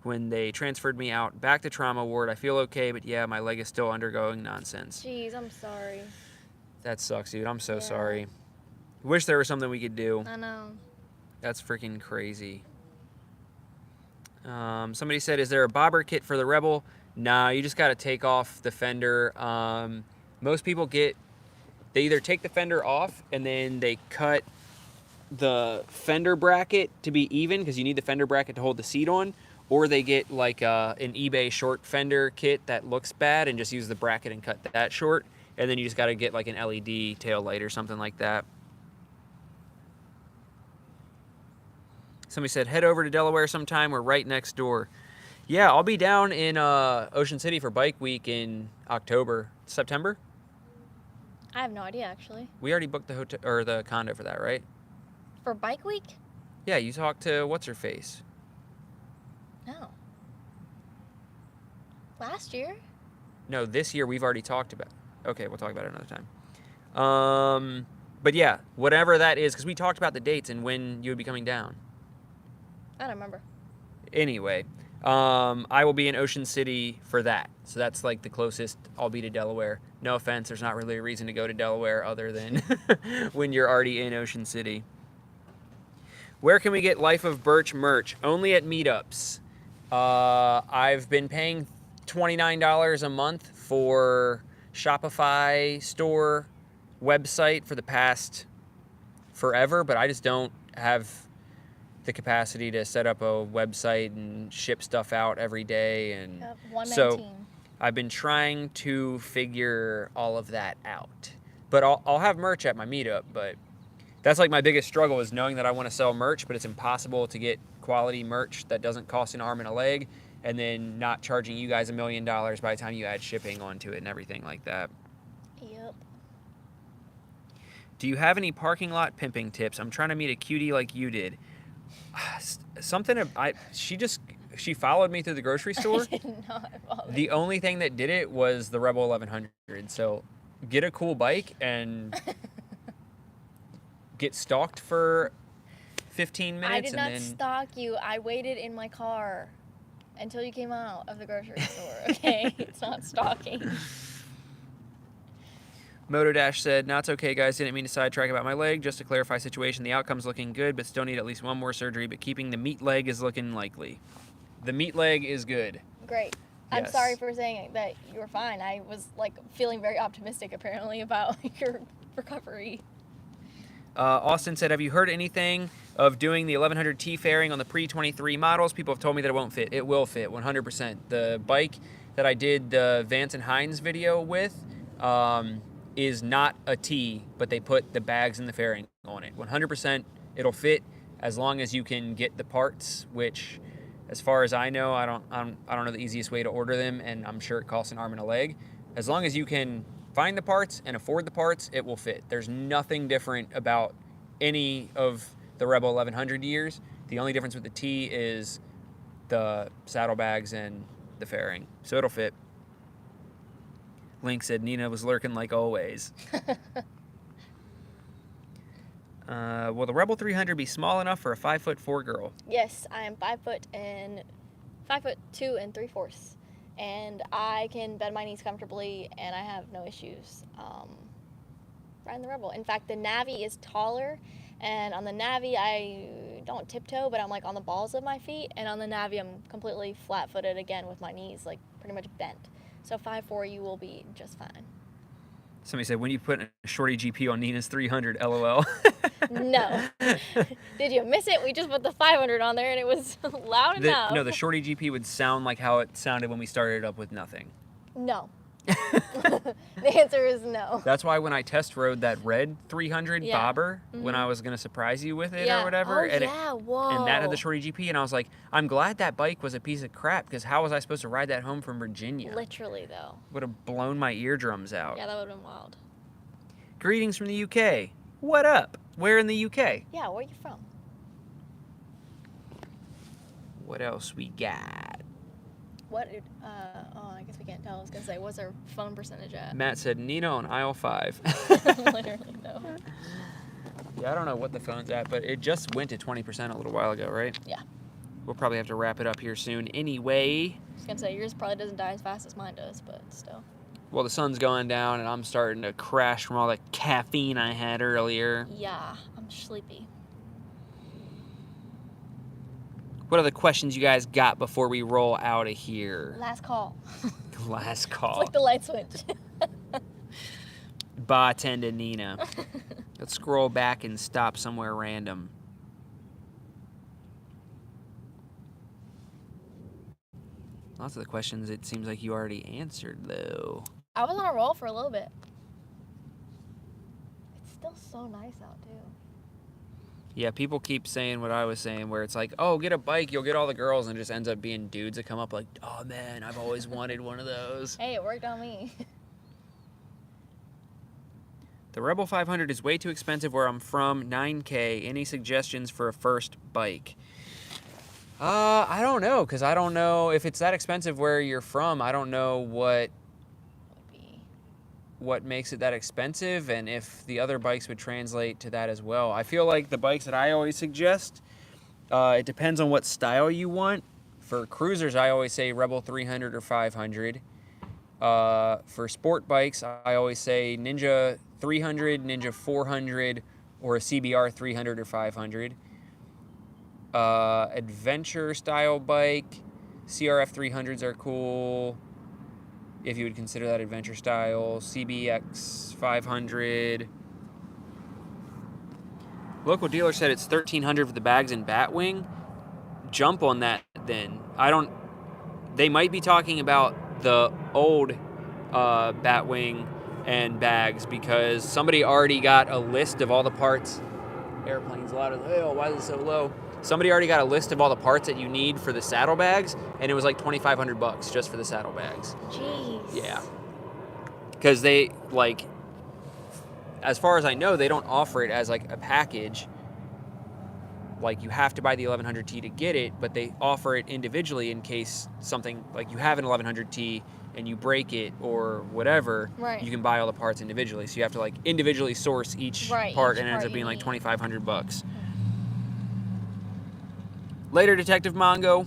When they transferred me out back to trauma ward, I feel okay, but yeah, my leg is still undergoing nonsense. Jeez, I'm sorry. That sucks, dude. I'm so Yeah. sorry. Wish there was something we could do. I know. That's freaking crazy. Somebody said, is there a bobber kit for the Rebel? Nah, you just got to take off the fender. Most people they either take the fender off and then they cut the fender bracket to be even, because you need the fender bracket to hold the seat on, or they get like an eBay short fender kit that looks bad and just use the bracket and cut that short. And then you just got to get like an LED tail light or something like that. Somebody said, head over to Delaware sometime. We're right next door. Yeah, I'll be down in Ocean City for Bike Week in September. I have no idea, actually. We already booked the hotel or the condo for that, right? For Bike Week? Yeah, you talked to what's her face. No. Last year? No, this year we've already talked about. Okay, we'll talk about it another time. But yeah, whatever that is, because we talked about the dates and when you would be coming down. I don't remember. Anyway, I will be in Ocean City for that. So that's like the closest I'll be to Delaware. No offense, there's not really a reason to go to Delaware other than when you're already in Ocean City. Where can we get Life of Birch merch? Only at meetups. I've been paying $29 a month for Shopify store website for the past forever, but I just don't have the capacity to set up a website and ship stuff out every day. And Yep, one-man so team. I've been trying to figure all of that out. But I'll have merch at my meetup, but that's like my biggest struggle is knowing that I want to sell merch, but it's impossible to get quality merch that doesn't cost an arm and a leg, and then not charging you guys $1 million by the time you add shipping onto it and everything like that. Yep. Do you have any parking lot pimping tips? I'm trying to meet a cutie like you did. She followed me through the grocery store. I did not follow. The only thing that did it was the Rebel 1100. So get a cool bike and get stalked for 15 minutes. I did not and then stalk you. I waited in my car until you came out of the grocery store. Okay, it's not stalking. Motodash said, "Nah, it's okay, guys. Didn't mean to sidetrack about my leg. Just to clarify situation, the outcome's looking good, but still need at least one more surgery. But keeping the meat leg is looking likely. The meat leg is good." Great. I'm Yes. sorry for saying that you were fine. I was like feeling very optimistic apparently about your recovery. Austin said, "Have you heard anything of doing the 1100T fairing on the pre-23 models? People have told me that it won't fit. It will fit 100%. The bike that I did the Vance and Hines video with is not a T, but they put the bags and the fairing on it. 100% it'll fit as long as you can get the parts, which as far as I know, I don't know the easiest way to order them, and I'm sure it costs an arm and a leg. As long as you can find the parts and afford the parts, it will fit. There's nothing different about any of the Rebel 1100 years. The only difference with the T is the saddlebags and the fairing. So it'll fit." Link said Nina was lurking like always. Will the Rebel 300 be small enough for a 5'4" girl? Yes, I am 5'2" and 3/4, and I can bend my knees comfortably, and I have no issues riding the Rebel. In fact, the Navi is taller, and on the Navi I don't tiptoe, but I'm like on the balls of my feet, and on the Navi I'm completely flat-footed again with my knees like pretty much bent. So 5'4", you will be just fine. Somebody said, when you put a shorty GP on Nina's 300, LOL. No. Did you miss it? We just put the 500 on there and it was loud enough. No, the shorty GP would sound like how it sounded when we started it up with nothing. No. The answer is no. That's why when I test rode that red 300 Yeah. bobber, when I was going to surprise you with it Yeah. or whatever, Oh, yeah. Whoa. and that had the shorty GP, and I was like, I'm glad that bike was a piece of crap, because how was I supposed to ride that home from Virginia? Literally, though. Would have blown my eardrums out. Yeah, that would have been wild. Greetings from the UK. What up? Where in the UK? Yeah, where are you from? What else we got? What? I guess we can't tell. I was going to say, what's our phone percentage at? Matt said Nina on aisle 5. Literally, no. Yeah, I don't know what the phone's at, but it just went to 20% a little while ago, right? Yeah. We'll probably have to wrap it up here soon anyway. I was going to say, yours probably doesn't die as fast as mine does, but still. Well, the sun's going down, and I'm starting to crash from all that caffeine I had earlier. Yeah, I'm sleepy. What other questions you guys got before we roll out of here? Last call. Last It's call. like the light switch. Bartender Nina. Let's scroll back and stop somewhere random. Lots of the questions it seems like you already answered, though. I was on a roll for a little bit. It's still so nice out, too. Yeah, people keep saying what I was saying, where it's like, oh, get a bike, you'll get all the girls, and it just ends up being dudes that come up like, oh, man, I've always wanted one of those. Hey, it worked on me. The Rebel 500 is way too expensive where I'm from, $9K. Any suggestions for a first bike? I don't know, because I don't know if it's that expensive where you're from. I don't know what makes it that expensive and if the other bikes would translate to that as well. I feel like the bikes that I always suggest, it depends on what style you want. For cruisers, I always say Rebel 300 or 500. For sport bikes, I always say Ninja 300, Ninja 400, or a CBR 300 or 500. Adventure style bike, CRF 300s are cool, if you would consider that adventure style. CBX 500. Local dealer said it's $1,300 for the bags and Batwing. Jump on that then. They might be talking about the old Batwing and bags, because somebody already got a list of all the parts. Airplane's loud as hell. Why is it so low? Somebody already got a list of all the parts that you need for the saddlebags, and it was like $2,500 just for the saddlebags. Jeez. Yeah. Because they, like, as far as I know, they don't offer it as like a package. Like, you have to buy the 1100T to get it, but they offer it individually in case something, like you have an 1100T and you break it or whatever, Right. you can buy all the parts individually. So you have to like individually source each part, and it ends up being like $2,500. Later, Detective Mongo.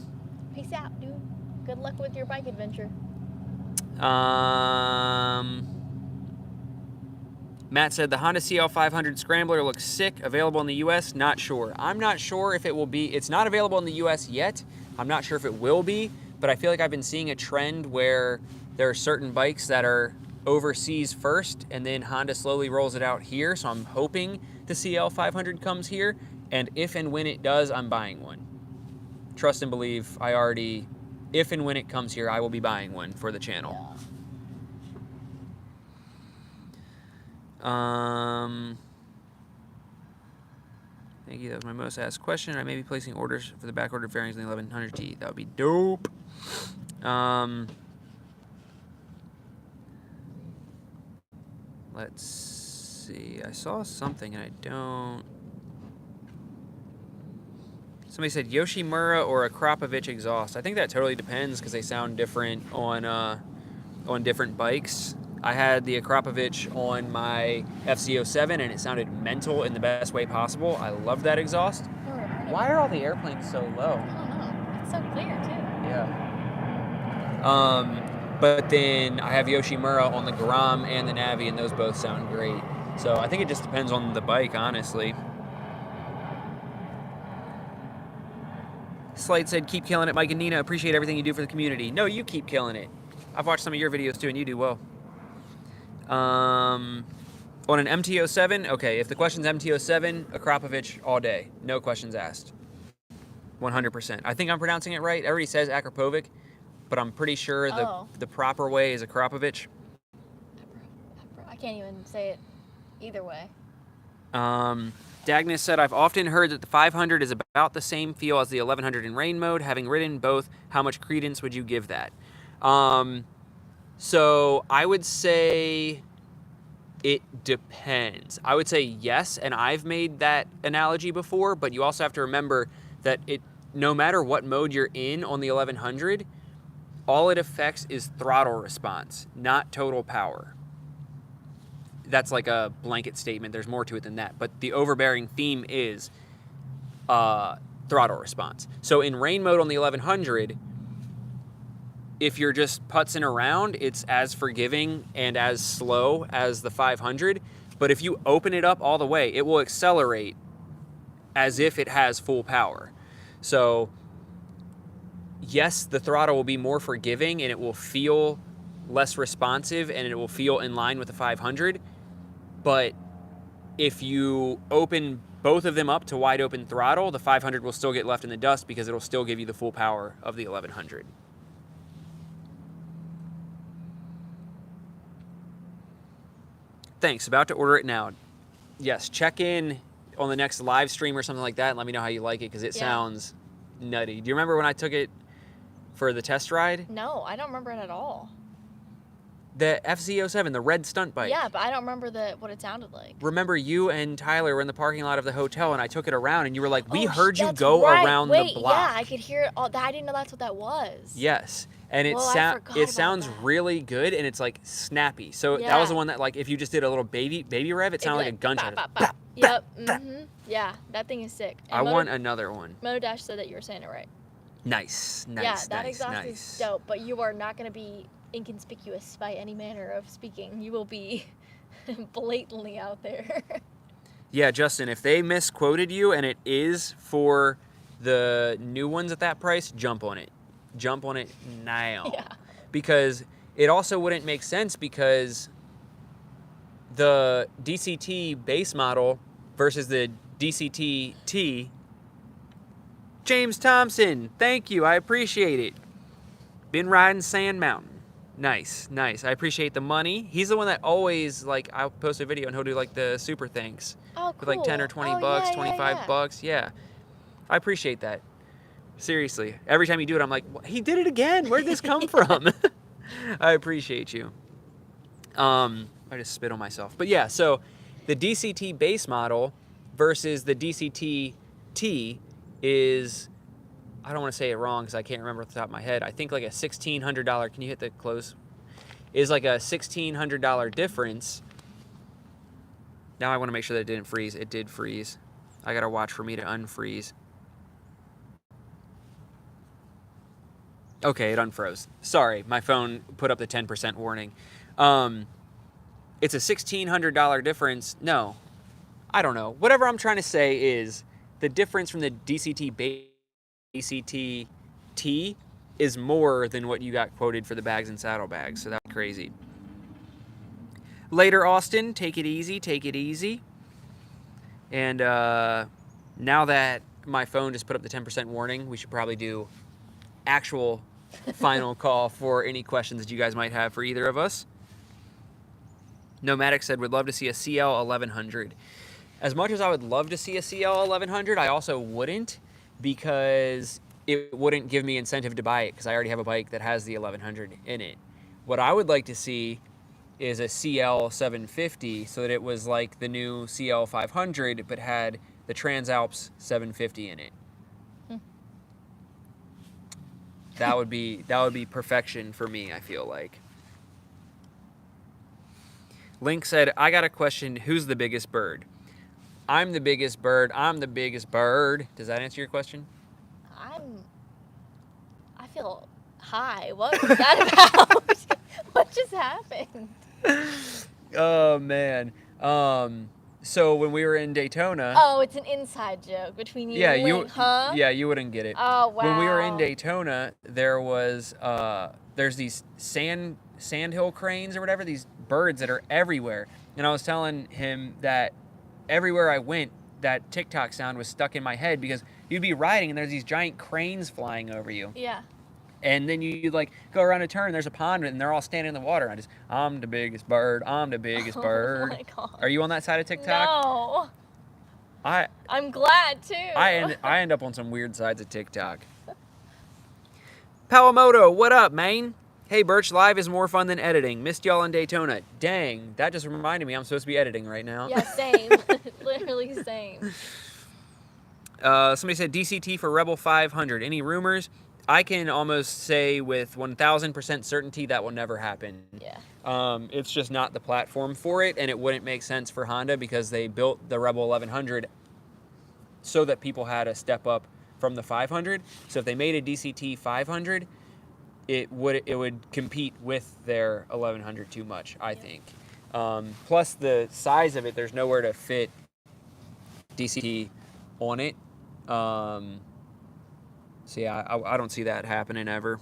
Peace out, dude. Good luck with your bike adventure. Matt said the Honda CL500 Scrambler looks sick. Available in the U.S. Not sure. I'm not sure if it will be. It's not available in the U.S. yet. I'm not sure if it will be, but I feel like I've been seeing a trend where there are certain bikes that are overseas first, and then Honda slowly rolls it out here. So I'm hoping the CL500 comes here, and if and when it does, I'm buying one. Trust and believe. If and when it comes here, I will be buying one for the channel. Yeah. Thank you. That was my most asked question. I may be placing orders for the back ordered fairings in the 1100T. That would be dope. Let's see. I saw something and I don't. Somebody said Yoshimura or a Krapovich exhaust. I think that totally depends because they sound different on different bikes. I had the Akrapovich on my FZ07 and it sounded mental in the best way possible. I love that exhaust. Why are all the airplanes so low? I don't know. It's so clear, too. Yeah. But then I have Yoshimura on the Grom and the Navi, and those both sound great. So I think it just depends on the bike, honestly. Slade said, keep killing it, Mike and Nina. Appreciate everything you do for the community. No, you keep killing it. I've watched some of your videos too, and you do well. On an MT-07, okay, if the question's MT-07, Akrapovich all day. No questions asked. 100%. I think I'm pronouncing it right. Everybody says Akrapovic, but I'm pretty sure the proper way is Akrapovich. I can't even say it either way. Dagnus said, I've often heard that the 500 is about the same feel as the 1100 in rain mode. Having ridden both, how much credence would you give that? So I would say it depends. I would say yes, and I've made that analogy before, but you also have to remember that no matter what mode you're in on the 1100, all it affects is throttle response, not total power. That's like a blanket statement. There's more to it than that. But the overbearing theme is throttle response. So in rain mode on the 1100, if you're just putzing around, it's as forgiving and as slow as the 500. But if you open it up all the way, it will accelerate as if it has full power. So yes, the throttle will be more forgiving and it will feel less responsive and it will feel in line with the 500. But if you open both of them up to wide open throttle, the 500 will still get left in the dust because it'll still give you the full power of the 1100. Thanks. About to order it now. Yes, check in on the next live stream or something like that and let me know how you like it because it sounds nutty. Do you remember when I took it for the test ride? No, I don't remember it at all. The FZ07, the red stunt bike. Yeah, but I don't remember what it sounded like. Remember, you and Tyler were in the parking lot of the hotel, and I took it around, and you were like, we Oh, heard you that's go right. around Wait, the block. Yeah, I could hear it all. I didn't know that's what that was. Yes. And Whoa, I forgot about sounds that. really good, and it's like snappy. So that Yeah. was the one that, like, if you just did a little baby rev, it sounded like a gunshot. Bop, bop, bop. Yep. Yeah, that thing is sick. And I want another one. Motodash said that you were saying it right. Nice, Yeah, that exhaust is dope, but you are not going to be inconspicuous by any manner of speaking. You will be blatantly out there. Yeah, Justin, if they misquoted you and it is for the new ones at that price, jump on it. Jump on it now. Yeah. Because it also wouldn't make sense because the DCT base model versus the DCT T. James Thompson, thank you. I appreciate it. Been riding Sand Mountain. Nice, nice. I appreciate the money. He's the one that always, like, I'll post a video and he'll do, like, the super thanks. Oh, cool. With, like, 10 or 20 Oh, bucks, yeah, 25 yeah. bucks. Yeah. I appreciate that. Seriously. Every time you do it, I'm like, he did it again. Where'd this come from? I appreciate you. I just spit on myself. But yeah, so the DCT base model versus the DCT T is, I don't want to say it wrong because I can't remember off the top of my head. I think like a $1,600, can you hit the close? Is like a $1,600 difference. Now I want to make sure that it didn't freeze. It did freeze. I got to watch for me to unfreeze. Okay, it unfroze. Sorry, my phone put up the 10% warning. It's a $1,600 difference. No, I don't know. Whatever I'm trying to say is the difference from the DCT base DCT T is more than what you got quoted for the bags and saddlebags, so that's crazy. Later, Austin, take it easy, take it easy. And now that my phone just put up the 10% warning, we should probably do actual final call for any questions that you guys might have for either of us. Nomadic said, would love to see a CL 1100. As much as I would love to see a CL 1100, I also wouldn't, because it wouldn't give me incentive to buy it because I already have a bike that has the 1100 in it. What I would like to see is a CL 750 so that it was like the new CL 500 but had the Transalps 750 in it. That would be perfection for me, I feel like. Link said, I got a question, who's the biggest bird? I'm the biggest bird. I'm the biggest bird. Does that answer your question? I feel high. What was that about? What just happened? Oh, man. So when we were in Daytona... Oh, it's an inside joke between you and Link, huh? Yeah, you wouldn't get it. Oh, wow. When we were in Daytona, there was... there's these sandhill cranes or whatever, these birds that are everywhere. And I was telling him that everywhere I went, that TikTok sound was stuck in my head because you'd be riding and there's these giant cranes flying over you. Yeah. And then you like go around a turn, there's a pond and they're all standing in the water. And I'm the biggest bird, I'm the biggest bird. Oh my God. Are you on that side of TikTok? No. I'm glad too. I end up on some weird sides of TikTok. Palamoto, what up, man? Hey, Birch, live is more fun than editing. Missed y'all in Daytona. Dang, that just reminded me I'm supposed to be editing right now. Yeah, same. Literally same. Somebody said DCT for Rebel 500. Any rumors? I can almost say with 1,000% certainty that will never happen. Yeah. It's just not the platform for it, and it wouldn't make sense for Honda because they built the Rebel 1100 so that people had a step up from the 500. So if they made a DCT 500, it would compete with their 1100 too much, I think. Plus the size of it, there's nowhere to fit DCT on it. So yeah, I don't see that happening ever.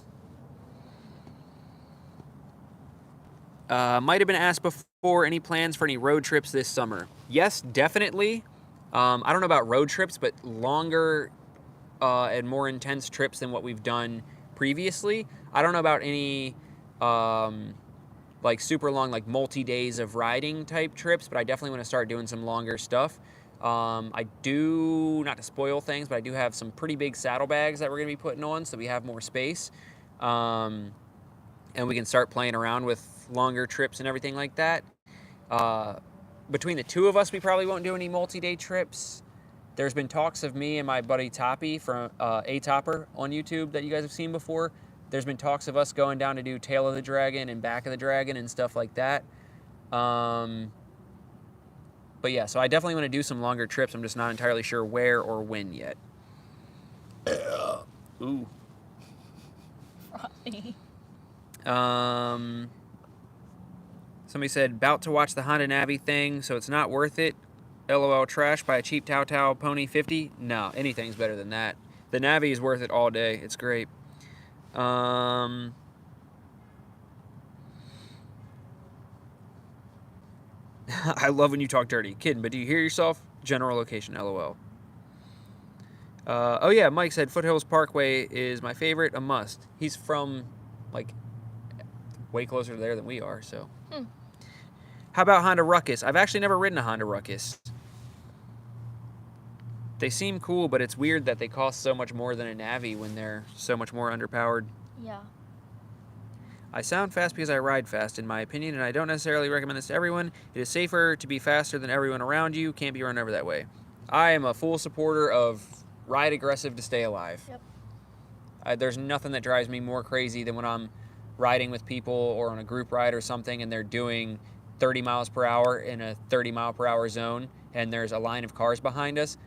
Might have been asked before, any plans for any road trips this summer? Yes, definitely. I don't know about road trips, but longer and more intense trips than what we've done previously. I don't know about any like super long, like multi-days of riding type trips, but I definitely want to start doing some longer stuff. I do, not to spoil things, but I do have some pretty big saddlebags that we're going to be putting on so we have more space. And we can start playing around with longer trips and everything like that. Between the two of us, we probably won't do any multi-day trips. There's been talks of me and my buddy Toppy from A Topper on YouTube that you guys have seen before. There's been talks of us going down to do Tail of the Dragon and Back of the Dragon and stuff like that. But yeah, so I definitely want to do some longer trips. I'm just not entirely sure where or when yet. Ooh. Somebody said, about to watch the Honda Navi thing, so it's not worth it. LOL trash by a cheap Tao Tao Pony 50. No, anything's better than that. The Navi is worth it all day. It's great. I love when you talk dirty. Kidding, but do you hear yourself? General location, LOL. Oh yeah, Mike said Foothills Parkway is my favorite, a must. He's from, like, way closer there than we are, so. How about Honda Ruckus? I've actually never ridden a Honda Ruckus. They seem cool, but it's weird that they cost so much more than a Navi when they're so much more underpowered. Yeah. I sound fast because I ride fast, in my opinion, and I don't necessarily recommend this to everyone. It is safer to be faster than everyone around you. Can't be run over that way. I am a full supporter of ride aggressive to stay alive. Yep. There's nothing that drives me more crazy than when I'm riding with people or on a group ride or something and they're doing 30 miles per hour in a 30 mile per hour zone and there's a line of cars behind us.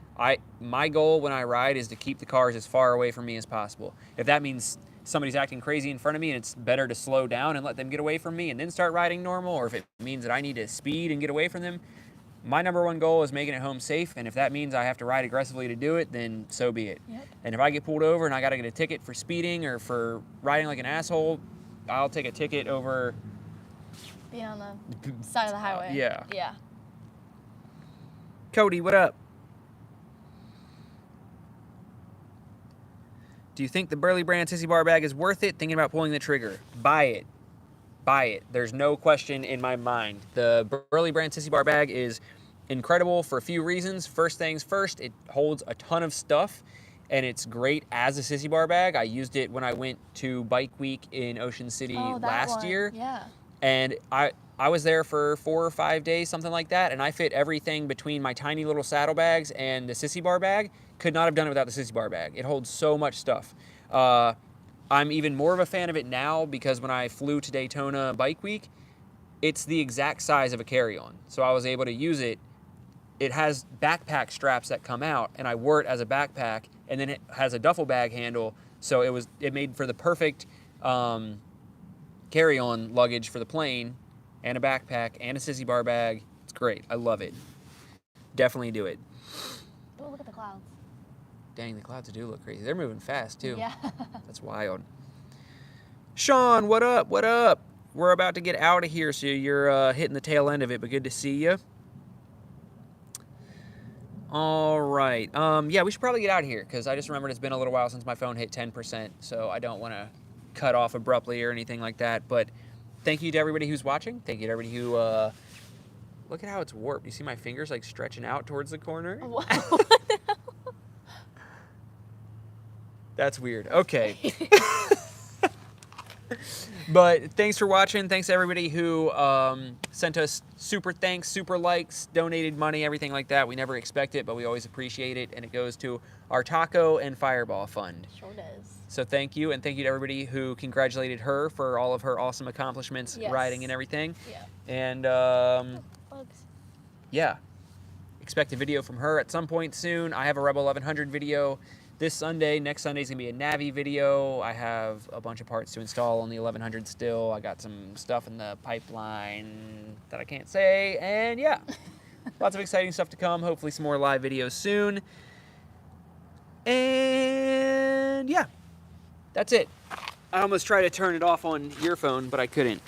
My goal when I ride is to keep the cars as far away from me as possible. If that means somebody's acting crazy in front of me and it's better to slow down and let them get away from me and then start riding normal, or if it means that I need to speed and get away from them, my number one goal is making it home safe, and if that means I have to ride aggressively to do it, then so be it. Yep. And if I get pulled over and I got to get a ticket for speeding or for riding like an asshole, I'll take a ticket over being on the side of the highway. Yeah. Yeah. Cody, what up? Do you think the Burley brand sissy bar bag is worth it? Thinking about pulling the trigger. Buy it. Buy it. There's no question in my mind. The Burley brand sissy bar bag is incredible for a few reasons. First things first, it holds a ton of stuff and it's great as a sissy bar bag. I used it when I went to Bike Week in Ocean City last year. Yeah. And I was there for 4 or 5 days, something like that, and I fit everything between my tiny little saddlebags and the sissy bar bag. Could not have done it without the sissy bar bag. It holds so much stuff. I'm even more of a fan of it now because when I flew to Daytona Bike Week, it's the exact size of a carry-on. So I was able to use it. It has backpack straps that come out, and I wore it as a backpack, and then it has a duffel bag handle, so it made for the perfect carry-on luggage for the plane, and a backpack, and a sissy bar bag. It's great. I love it. Definitely do it. Oh, look at the clouds. Dang, the clouds do look crazy. They're moving fast, too. Yeah. That's wild. Sean, what up? What up? We're about to get out of here, so you're hitting the tail end of it, but good to see you. All right. Yeah, we should probably get out of here, because I just remembered it's been a little while since my phone hit 10%, so I don't want to cut off abruptly or anything like that. But thank you to everybody who's watching. Thank you to everybody who... look at how it's warped. You see my fingers, like, stretching out towards the corner? Wow. That's weird. Okay. But thanks for watching. Thanks to everybody who sent us super thanks, super likes, donated money, everything like that. We never expect it, but we always appreciate it. And it goes to our Taco and Fireball Fund. Sure does. So thank you. And thank you to everybody who congratulated her for all of her awesome accomplishments, Yes. riding and everything. Yeah. And Bugs. yeah, expect a video from her at some point soon. I have a Rebel 1100 video this Sunday. Next Sunday is going to be a Navi video. I have a bunch of parts to install on the 1100 still. I got some stuff in the pipeline that I can't say. And yeah, lots of exciting stuff to come. Hopefully some more live videos soon. And yeah, that's it. I almost tried to turn it off on your phone, but I couldn't.